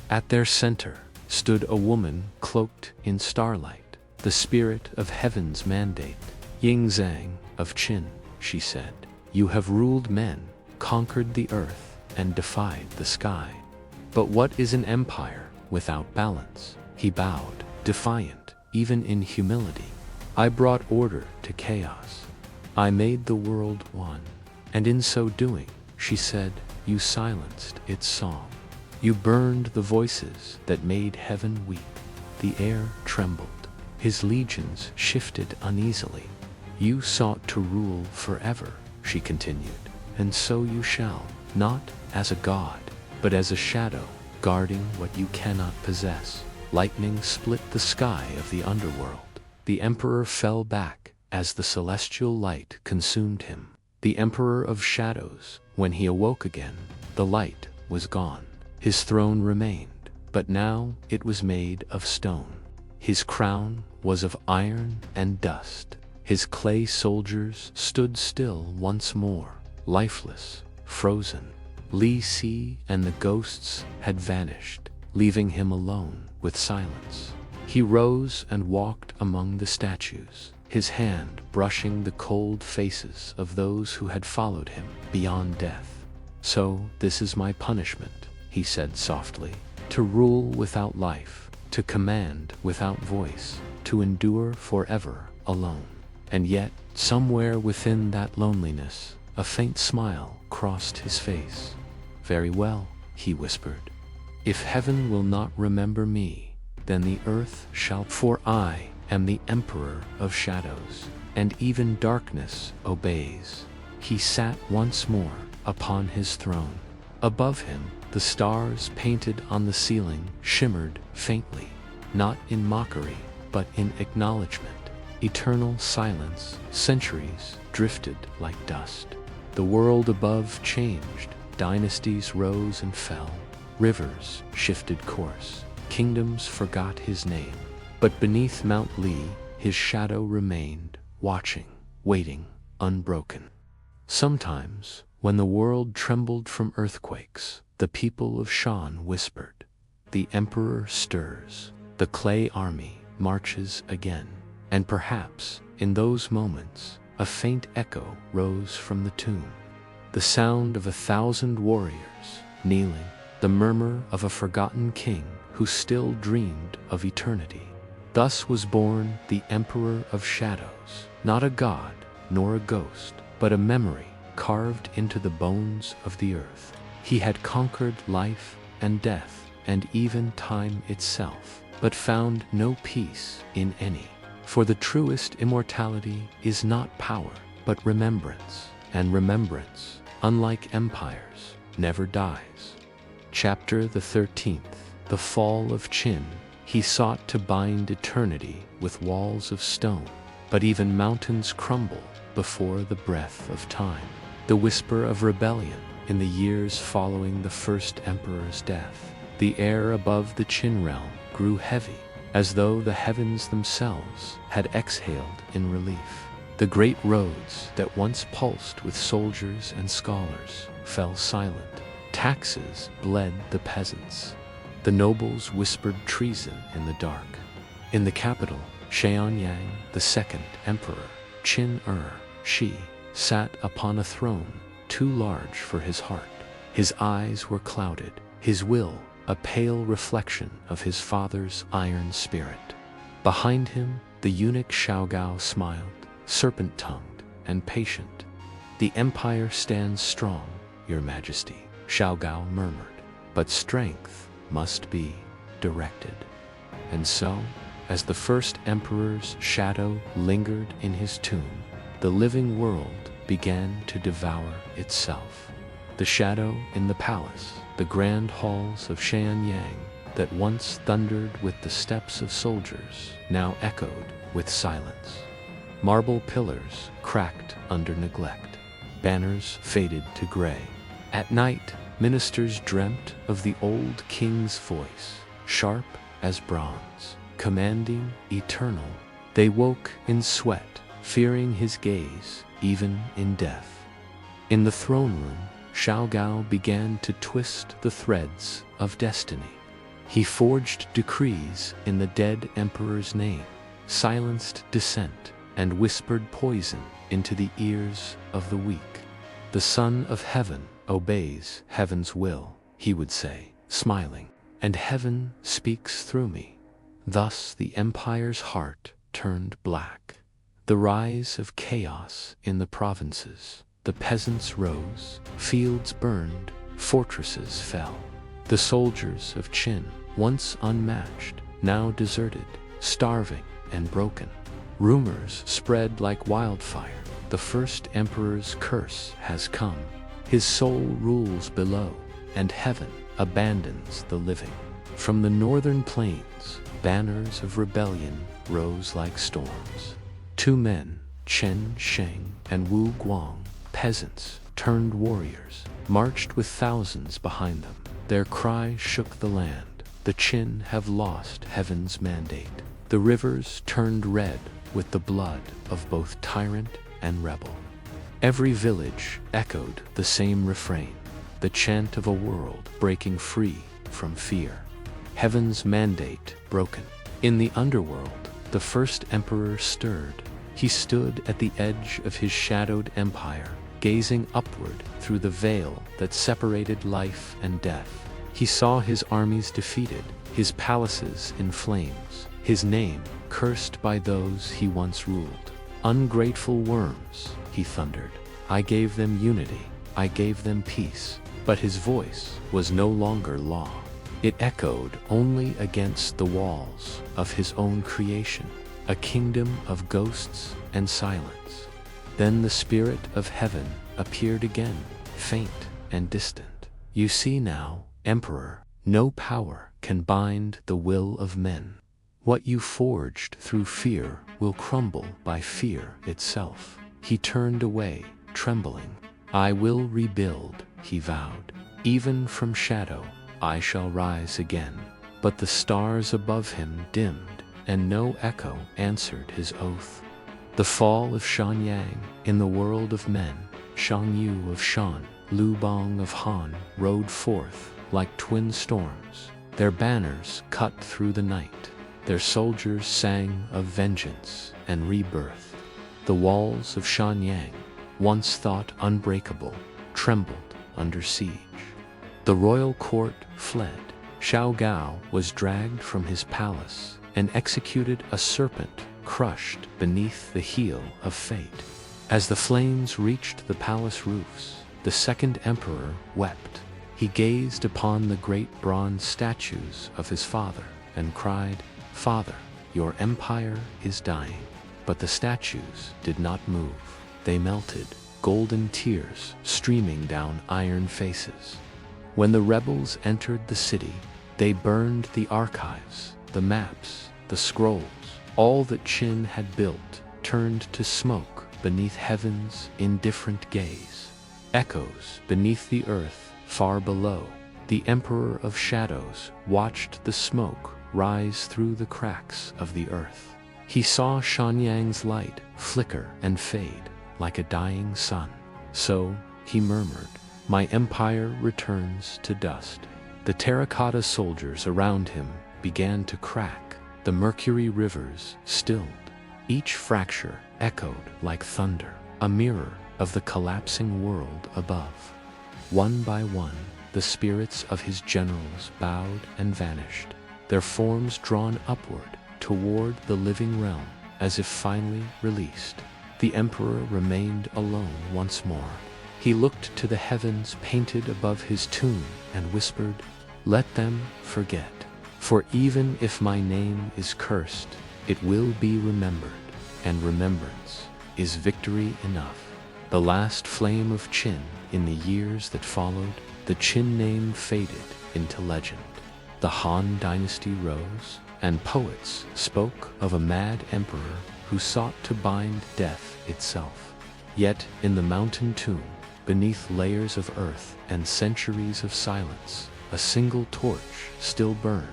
At their center stood a woman cloaked in starlight, the spirit of heaven's mandate. Ying Zheng of Qin, she said, you have ruled men, conquered the earth, and defied the sky. But what is an empire without balance? He bowed, defiant, even in humility. I brought order to chaos. I made the world one. And in so doing, she said, you silenced its song. You burned the voices that made heaven weep. The air trembled. His legions shifted uneasily. You sought to rule forever, she continued, and so you shall, not as a god, but as a shadow, guarding what you cannot possess. Lightning split the sky of the underworld. The emperor fell back as the celestial light consumed him. The emperor of shadows, when he awoke again, the light was gone. His throne remained, but now it was made of stone. His crown was of iron and dust. His clay soldiers stood still once more, lifeless, frozen. Li Si and the ghosts had vanished, leaving him alone with silence. He rose and walked among the statues, his hand brushing the cold faces of those who had followed him beyond death. So this is my punishment, he said softly, to rule without life, to command without voice, to endure forever alone. And yet, somewhere within that loneliness, a faint smile crossed his face. Very well, he whispered. If heaven will not remember me, then the earth shall, for I am the emperor of shadows, and even darkness obeys. He sat once more upon his throne. Above him, the stars painted on the ceiling shimmered faintly, not in mockery, but in acknowledgement. Eternal silence, centuries drifted like dust. The world above changed, dynasties rose and fell, rivers shifted course, kingdoms forgot his name. But beneath Mount Li, his shadow remained, watching, waiting, unbroken. Sometimes, when the world trembled from earthquakes, the people of Shan whispered, the emperor stirs, the clay army marches again. And perhaps, in those moments, a faint echo rose from the tomb. The sound of 1,000 warriors kneeling, the murmur of a forgotten king who still dreamed of eternity. Thus was born the Emperor of Shadows, not a god nor a ghost, but a memory carved into the bones of the earth. He had conquered life and death and even time itself, but found no peace in any. For the truest immortality is not power, but remembrance, and remembrance, unlike empires, never dies. Chapter the 13th, The Fall of Qin. He sought to bind eternity with walls of stone, but even mountains crumble before the breath of time. The whisper of rebellion in the years following the first emperor's death. The air above the Qin realm grew heavy, as though the heavens themselves had exhaled in relief. The great roads that once pulsed with soldiers and scholars fell silent. Taxes bled the peasants. The nobles whispered treason in the dark. In the capital, Xianyang, the second emperor, Qin Shi, sat upon a throne too large for his heart. His eyes were clouded, his will a pale reflection of his father's iron spirit. Behind him, the eunuch Xiaogao smiled, serpent-tongued and patient. "The empire stands strong, your majesty," Xiaogao murmured, "but strength must be directed." And so, as the first emperor's shadow lingered in his tomb, the living world began to devour itself. The shadow in the palace, the grand halls of Xianyang that once thundered with the steps of soldiers, now echoed with silence. Marble pillars cracked under neglect. Banners faded to gray. At night, ministers dreamt of the old king's voice, sharp as bronze, commanding, eternal. They woke in sweat, fearing his gaze, even in death. In the throne room, Xiaogao began to twist the threads of destiny. He forged decrees in the dead emperor's name, silenced dissent, and whispered poison into the ears of the weak. "The Son of Heaven obeys heaven's will," he would say, smiling, "and heaven speaks through me." Thus the empire's heart turned black. The rise of chaos in the provinces. The peasants rose, fields burned, fortresses fell. The soldiers of Qin, once unmatched, now deserted, starving and broken. Rumors spread like wildfire. The first emperor's curse has come. His soul rules below, and heaven abandons the living. From the northern plains, banners of rebellion rose like storms. Two men, Chen Sheng and Wu Guang, peasants turned warriors, marched with thousands behind them. Their cry shook the land. "The Qin have lost heaven's mandate." The rivers turned red with the blood of both tyrant and rebel. Every village echoed the same refrain, the chant of a world breaking free from fear. Heaven's mandate broken. In the underworld, the first emperor stirred. He stood at the edge of his shadowed empire, gazing upward through the veil that separated life and death. He saw his armies defeated, his palaces in flames, his name cursed by those he once ruled. "Ungrateful worms," he thundered. "I gave them unity, I gave them peace." But his voice was no longer law. It echoed only against the walls of his own creation, a kingdom of ghosts and silence. Then the spirit of heaven appeared again, faint and distant. "You see now, Emperor, no power can bind the will of men. What you forged through fear will crumble by fear itself." He turned away, trembling. "I will rebuild," he vowed. "Even from shadow, I shall rise again." But the stars above him dimmed, and no echo answered his oath. The fall of Shanyang in the world of men, Shang Yu of Shan, Lu Bang of Han, rode forth like twin storms. Their banners cut through the night. Their soldiers sang of vengeance and rebirth. The walls of Shanyang, once thought unbreakable, trembled under siege. The royal court fled. Xiaogao was dragged from his palace and executed a serpent crushed beneath the heel of fate. As the flames reached the palace roofs, the second emperor wept. He gazed upon the great bronze statues of his father and cried, "Father, your empire is dying." But the statues did not move. They melted, golden tears streaming down iron faces. When the rebels entered the city, they burned the archives, the maps, the scrolls. All that Qin had built turned to smoke beneath heaven's indifferent gaze. Echoes beneath the earth, far below. The Emperor of Shadows watched the smoke rise through the cracks of the earth. He saw Shanyang's light flicker and fade like a dying sun. So, he murmured, "My empire returns to dust." The terracotta soldiers around him began to crack. The mercury rivers stilled. Each fracture echoed like thunder, a mirror of the collapsing world above. One by one, the spirits of his generals bowed and vanished, their forms drawn upward toward the living realm, as if finally released. The emperor remained alone once more. He looked to the heavens painted above his tomb and whispered, "Let them forget. For even if my name is cursed, it will be remembered, and remembrance is victory enough." The last flame of Qin in the years that followed, the Qin name faded into legend. The Han dynasty rose, and poets spoke of a mad emperor who sought to bind death itself. Yet in the mountain tomb, beneath layers of earth and centuries of silence, a single torch still burned,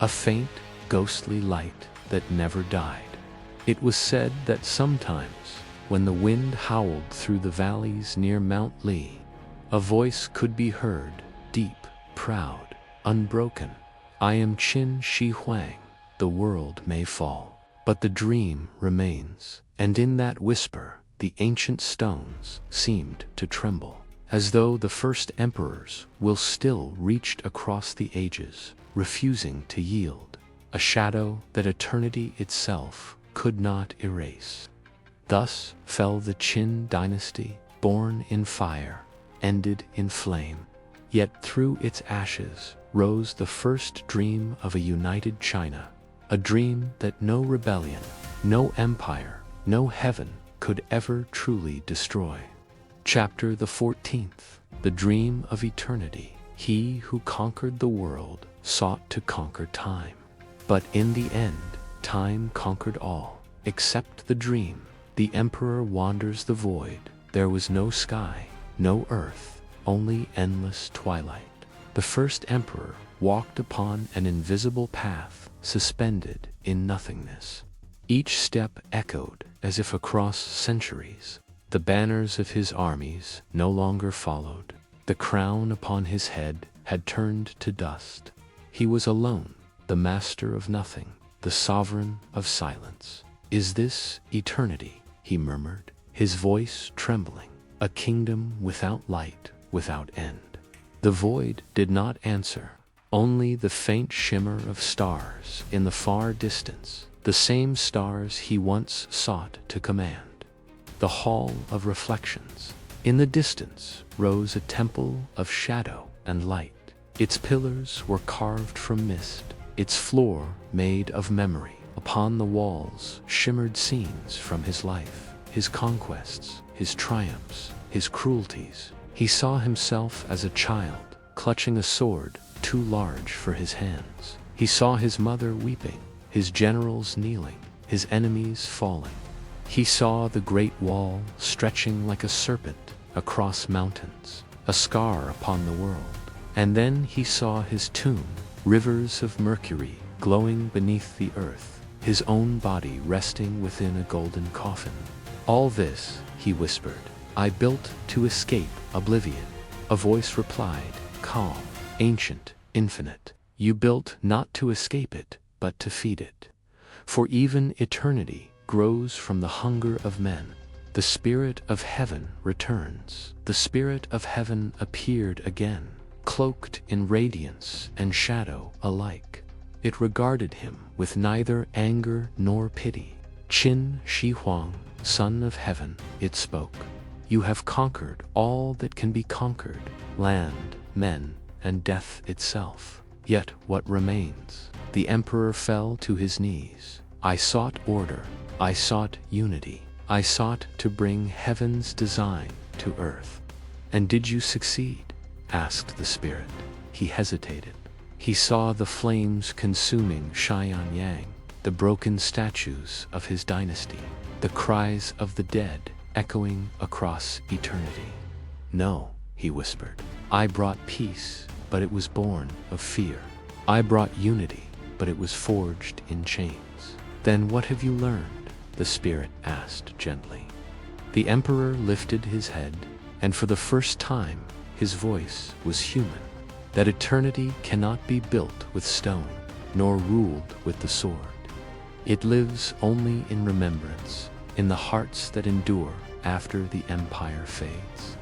a faint, ghostly light that never died. It was said that sometimes, when the wind howled through the valleys near Mount Li, a voice could be heard, deep, proud, unbroken. "I am Qin Shi Huang. The world may fall, but the dream remains." And in that whisper, the ancient stones seemed to tremble, as though the first emperors will still reached across the ages, refusing to yield, a shadow that eternity itself could not erase. Thus fell the Qin dynasty, born in fire, ended in flame. Yet through its ashes rose the first dream of a united China, a dream that no rebellion, no empire, no heaven could ever truly destroy. Chapter the 14th. The Dream of Eternity. He who conquered the world sought to conquer time. But in the end, time conquered all, except the dream. The emperor wanders the void. There was no sky, no earth, only endless twilight. The first emperor walked upon an invisible path, suspended in nothingness. Each step echoed as if across centuries. The banners of his armies no longer followed. The crown upon his head had turned to dust. He was alone, the master of nothing, the sovereign of silence. "Is this eternity?" he murmured, his voice trembling. "A kingdom without light, without end." The void did not answer, only the faint shimmer of stars in the far distance, the same stars he once sought to command. The Hall of Reflections. In the distance rose a temple of shadow and light. Its pillars were carved from mist, its floor made of memory. Upon the walls shimmered scenes from his life, his conquests, his triumphs, his cruelties. He saw himself as a child, clutching a sword too large for his hands. He saw his mother weeping, his generals kneeling, his enemies falling. He saw the great wall stretching like a serpent across mountains, a scar upon the world. And then he saw his tomb, rivers of mercury glowing beneath the earth, his own body resting within a golden coffin. "All this," he whispered, "I built to escape oblivion." A voice replied, calm, ancient, infinite, "You built not to escape it, but to feed it. For even eternity grows from the hunger of men. The spirit of heaven returns." The spirit of heaven appeared again, cloaked in radiance and shadow alike. It regarded him with neither anger nor pity. "Qin Shi Huang, son of heaven," it spoke. "You have conquered all that can be conquered, land, men, and death itself. Yet what remains?" The emperor fell to his knees. "I sought order, I sought unity, I sought to bring heaven's design to earth." "And did you succeed?" asked the spirit. He hesitated. He saw the flames consuming Xianyang, the broken statues of his dynasty, the cries of the dead echoing across eternity. "No," he whispered. "I brought peace, but it was born of fear. I brought unity, but it was forged in chains." "Then what have you learned?" the spirit asked gently. The emperor lifted his head, and for the first time his voice was human. "That eternity cannot be built with stone, nor ruled with the sword. It lives only in remembrance, in the hearts that endure after the empire fades."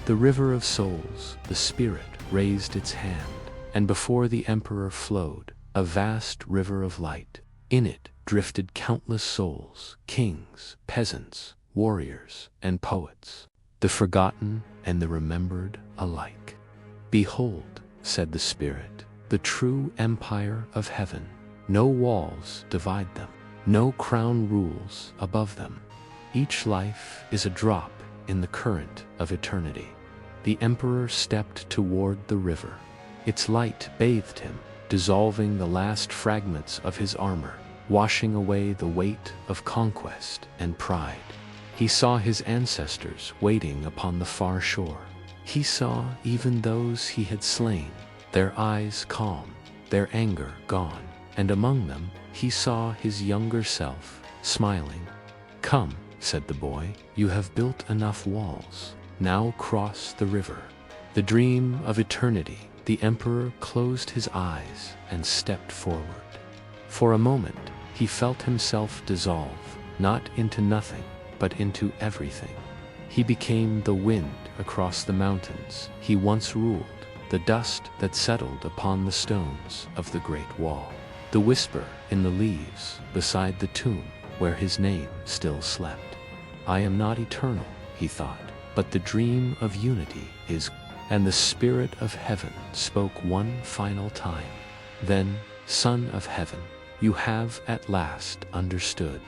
The river of souls, the spirit, raised its hand, and before the emperor flowed a vast river of light. In it drifted countless souls, kings, peasants, warriors, and poets, the forgotten and the remembered alike. "Behold," said the spirit, "the true empire of heaven. No walls divide them, no crown rules above them. Each life is a drop in the current of eternity." The emperor stepped toward the river. Its light bathed him, dissolving the last fragments of his armor, washing away the weight of conquest and pride. He saw his ancestors waiting upon the far shore. He saw even those he had slain, their eyes calm, their anger gone, and among them he saw his younger self, smiling. "Come," said the boy, "you have built enough walls. Now cross the river." The dream of eternity. The emperor closed his eyes and stepped forward. For a moment, he felt himself dissolve, not into nothing, but into everything. He became the wind across the mountains he once ruled, the dust that settled upon the stones of the Great Wall, the whisper in the leaves beside the tomb where his name still slept. "I am not eternal," he thought, "but the dream of unity is." And the spirit of heaven spoke one final time. "Then, Son of Heaven, you have at last understood.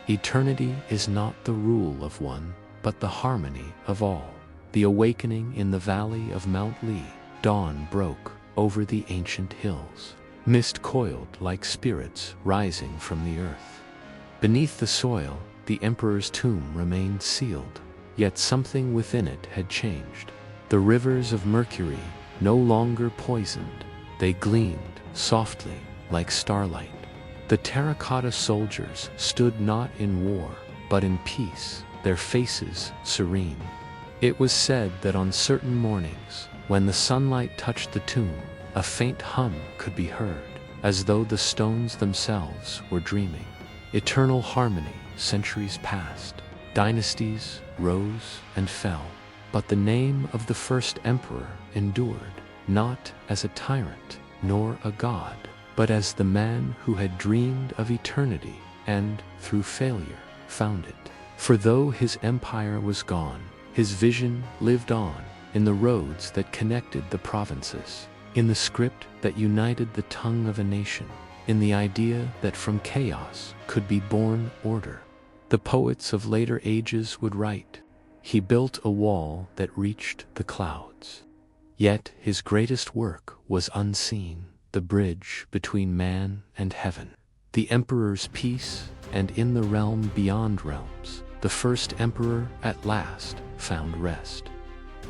Eternity is not the rule of one, but the harmony of all." The awakening in the valley of Mount Li. Dawn broke over the ancient hills. Mist coiled like spirits rising from the earth. Beneath the soil, the emperor's tomb remained sealed, yet something within it had changed. The rivers of mercury no longer poisoned, they gleamed softly like starlight. The terracotta soldiers stood not in war, but in peace, their faces serene. It was said that on certain mornings, when the sunlight touched the tomb, a faint hum could be heard, as though the stones themselves were dreaming. Eternal harmony. Centuries passed, dynasties rose and fell, but the name of the first emperor endured, not as a tyrant nor a god, but as the man who had dreamed of eternity and, through failure, found it. For though his empire was gone, his vision lived on in the roads that connected the provinces, in the script that united the tongue of a nation, in the idea that from chaos could be born order. The poets of later ages would write, "He built a wall that reached the clouds." Yet his greatest work was unseen, the bridge between man and heaven, the emperor's peace, and in the realm beyond realms, the first emperor at last found rest.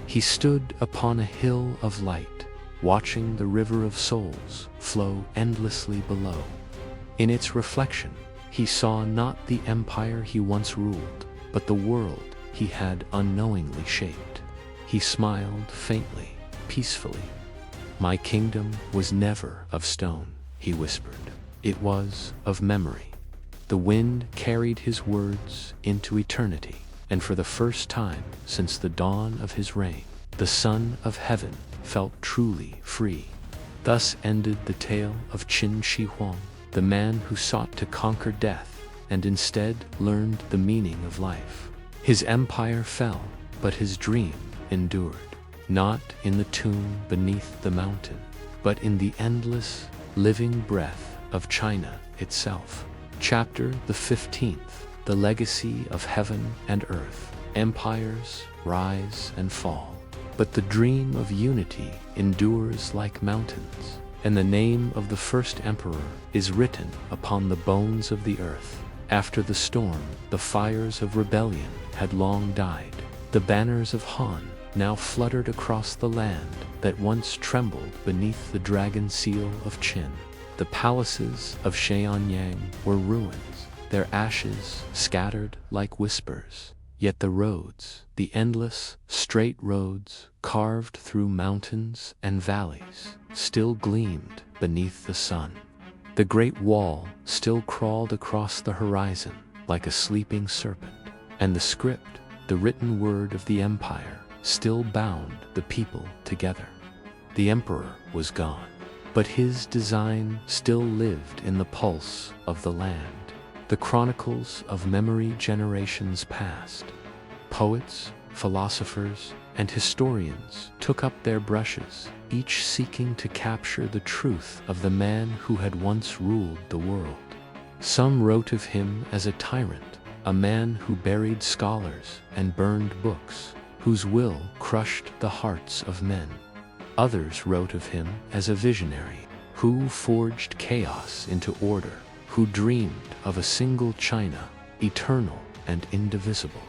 He stood upon a hill of light, watching the river of souls flow endlessly below. In its reflection, he saw not the empire he once ruled, but the world he had unknowingly shaped. He smiled faintly, peacefully. "My kingdom was never of stone," he whispered. "It was of memory." The wind carried his words into eternity, and for the first time since the dawn of his reign, the Son of Heaven felt truly free. Thus ended the tale of Qin Shi Huang, the man who sought to conquer death and instead learned the meaning of life. His empire fell, but his dream endured, not in the tomb beneath the mountain, but in the endless, living breath of China itself. Chapter the 15th, The Legacy of Heaven and Earth. Empires rise and fall, but the dream of unity endures like mountains, and the name of the first emperor is written upon the bones of the earth. After the storm, the fires of rebellion had long died. The banners of Han now fluttered across the land that once trembled beneath the dragon seal of Qin. The palaces of Xianyang were ruins, their ashes scattered like whispers. Yet the roads, the endless, straight roads carved through mountains and valleys, still gleamed beneath the sun. The Great Wall still crawled across the horizon like a sleeping serpent, and the script, the written word of the empire, still bound the people together. The emperor was gone, but his design still lived in the pulse of the land. The chronicles of memory generations past. Poets, philosophers, and historians took up their brushes, each seeking to capture the truth of the man who had once ruled the world. Some wrote of him as a tyrant, a man who buried scholars and burned books, whose will crushed the hearts of men. Others wrote of him as a visionary, who forged chaos into order, who dreamed of a single China, eternal and indivisible.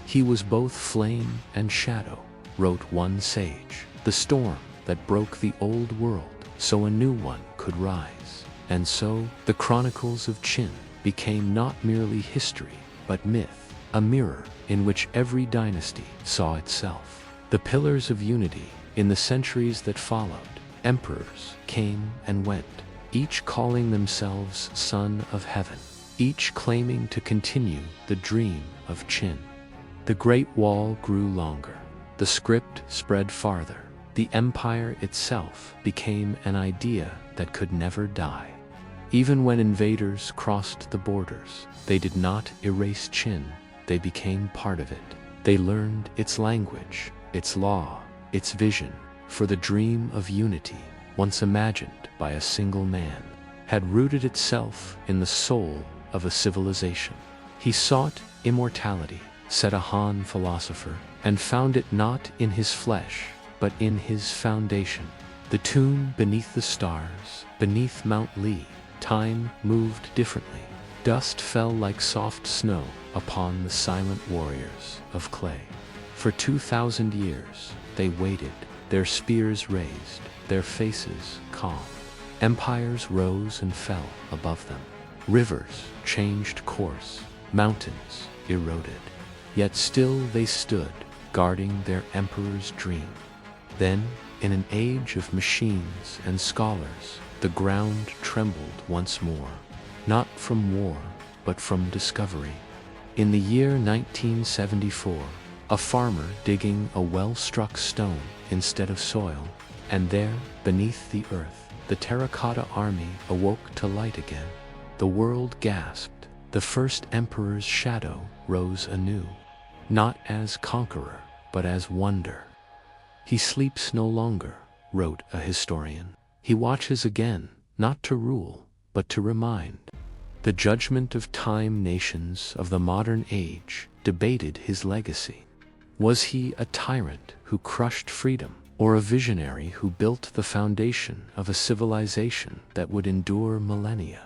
He was both flame and shadow, wrote one sage, the storm that broke the old world so a new one could rise. And so the chronicles of Qin became not merely history, but myth, a mirror in which every dynasty saw itself. The pillars of unity. In the centuries that followed, emperors came and went, each calling themselves Son of Heaven, each claiming to continue the dream of Qin. The Great Wall grew longer, the script spread farther, the empire itself became an idea that could never die. Even when invaders crossed the borders, they did not erase Qin, they became part of it. They learned its language, its law, its vision, for the dream of unity, once imagined by a single man, had rooted itself in the soul of a civilization. He sought immortality, said a Han philosopher, and found it not in his flesh, but in his foundation. The tomb beneath the stars, beneath Mount Li, time moved differently. Dust fell like soft snow upon the silent warriors of clay. For 2,000 years, they waited, their spears raised, their faces calm. Empires rose and fell above them. Rivers changed course, mountains eroded. Yet still they stood, guarding their emperor's dream. Then, in an age of machines and scholars, the ground trembled once more, not from war, but from discovery. In the year 1974, a farmer digging a well-struck stone instead of soil, and there, beneath the earth, the terracotta army awoke to light again. The world gasped. The first emperor's shadow rose anew, not as conqueror, but as wonder. He sleeps no longer, wrote a historian. He watches again, not to rule, but to remind. The judgment of time nations of the modern age debated his legacy. Was he a tyrant who crushed freedom, or a visionary who built the foundation of a civilization that would endure millennia?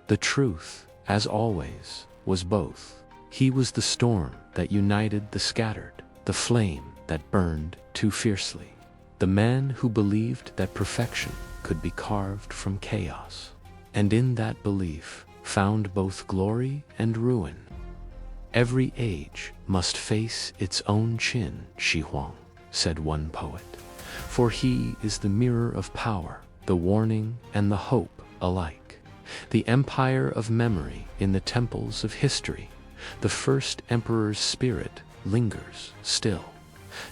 The truth, as always, was both. He was the storm that united the scattered, the flame that burned too fiercely, the man who believed that perfection could be carved from chaos, and in that belief found both glory and ruin. Every age must face its own Qin Shi Huang, said one poet, for he is the mirror of power, the warning and the hope alike. The empire of memory in the temples of history, the first emperor's spirit lingers still,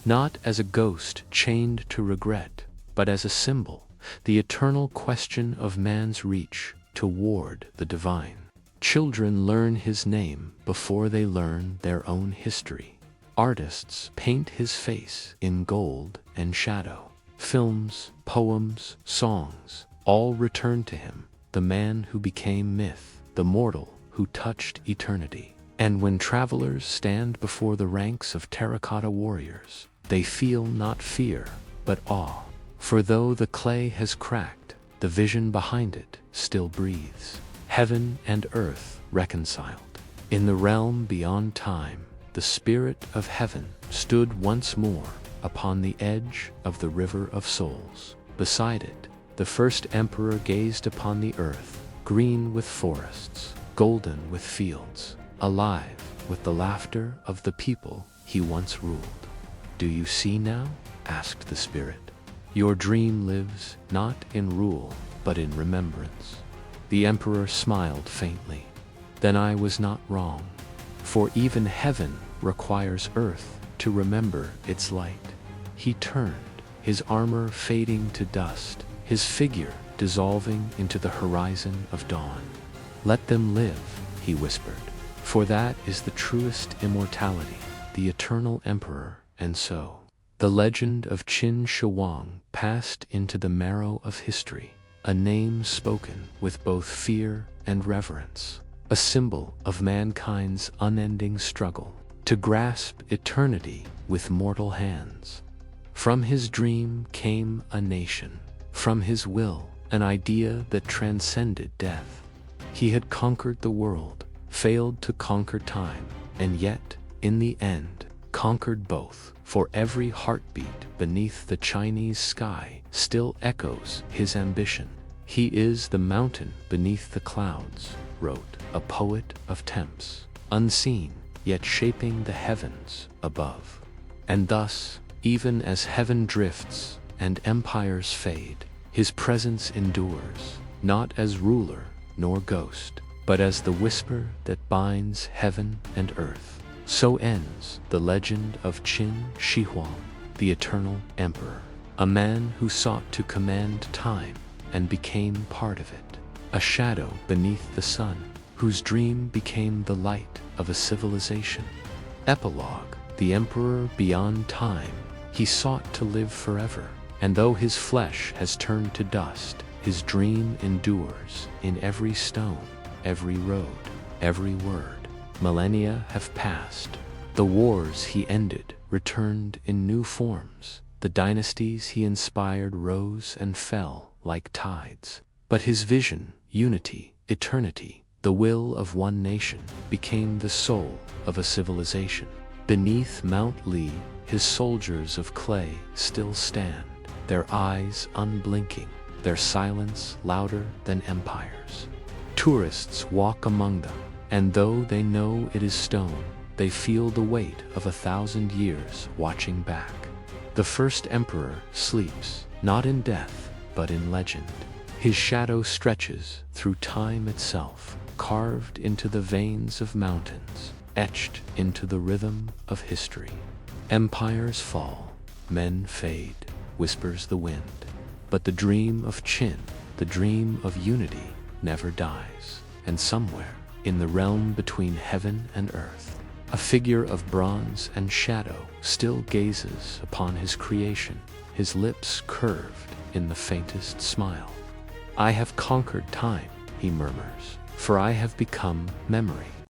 not as a ghost chained to regret, but as a symbol, the eternal question of man's reach toward the divine. Children learn his name before they learn their own history. Artists paint his face in gold and shadow. Films, poems, songs, all return to him, the man who became myth, the mortal who touched eternity. And when travelers stand before the ranks of terracotta warriors, they feel not fear, but awe. For though the clay has cracked, the vision behind it still breathes. Heaven and earth reconciled. In the realm beyond time, the spirit of heaven stood once more upon the edge of the river of souls. Beside it, the first emperor gazed upon the earth, green with forests, golden with fields, alive with the laughter of the people he once ruled. Do you see now? Asked the spirit. Your dream lives not in rule, but in remembrance. The emperor smiled faintly. Then I was not wrong, for even heaven requires earth to remember its light. He turned, his armor fading to dust, his figure dissolving into the horizon of dawn. "Let them live," he whispered, "for that is the truest immortality, the eternal emperor." And so, the legend of Qin Shi Huang passed into the marrow of history, a name spoken with both fear and reverence, a symbol of mankind's unending struggle to grasp eternity with mortal hands. From his dream came a nation, from his will an idea that transcended death. He had conquered the world, failed to conquer time, and yet, in the end, conquered both, for every heartbeat beneath the Chinese sky still echoes his ambition. "He is the mountain beneath the clouds," wrote a poet of temps, "unseen, yet shaping the heavens above." And thus, even as heaven drifts and empires fade, his presence endures, not as ruler nor ghost, but as the whisper that binds heaven and earth. So ends the legend of Qin Shi Huang, the eternal emperor, a man who sought to command time and became part of it, a shadow beneath the sun, whose dream became the light of a civilization. Epilogue: the emperor beyond time, he sought to live forever, and though his flesh has turned to dust, his dream endures in every stone, every road, every word. Millennia have passed. The wars he ended returned in new forms. The dynasties he inspired rose and fell like tides. But his vision, unity, eternity, the will of one nation, became the soul of a civilization. Beneath Mount Li, his soldiers of clay still stand, their eyes unblinking, their silence louder than empires. Tourists walk among them, and though they know it is stone, they feel the weight of 1,000 years watching back. The first emperor sleeps, not in death, but in legend. His shadow stretches through time itself, carved into the veins of mountains, etched into the rhythm of history. Empires fall, men fade, whispers the wind, but the dream of Qin, the dream of unity, never dies. And somewhere, in the realm between heaven and earth, a figure of bronze and shadow still gazes upon his creation, his lips curved in the faintest smile. "I have conquered time," he murmurs, "for I have become memory."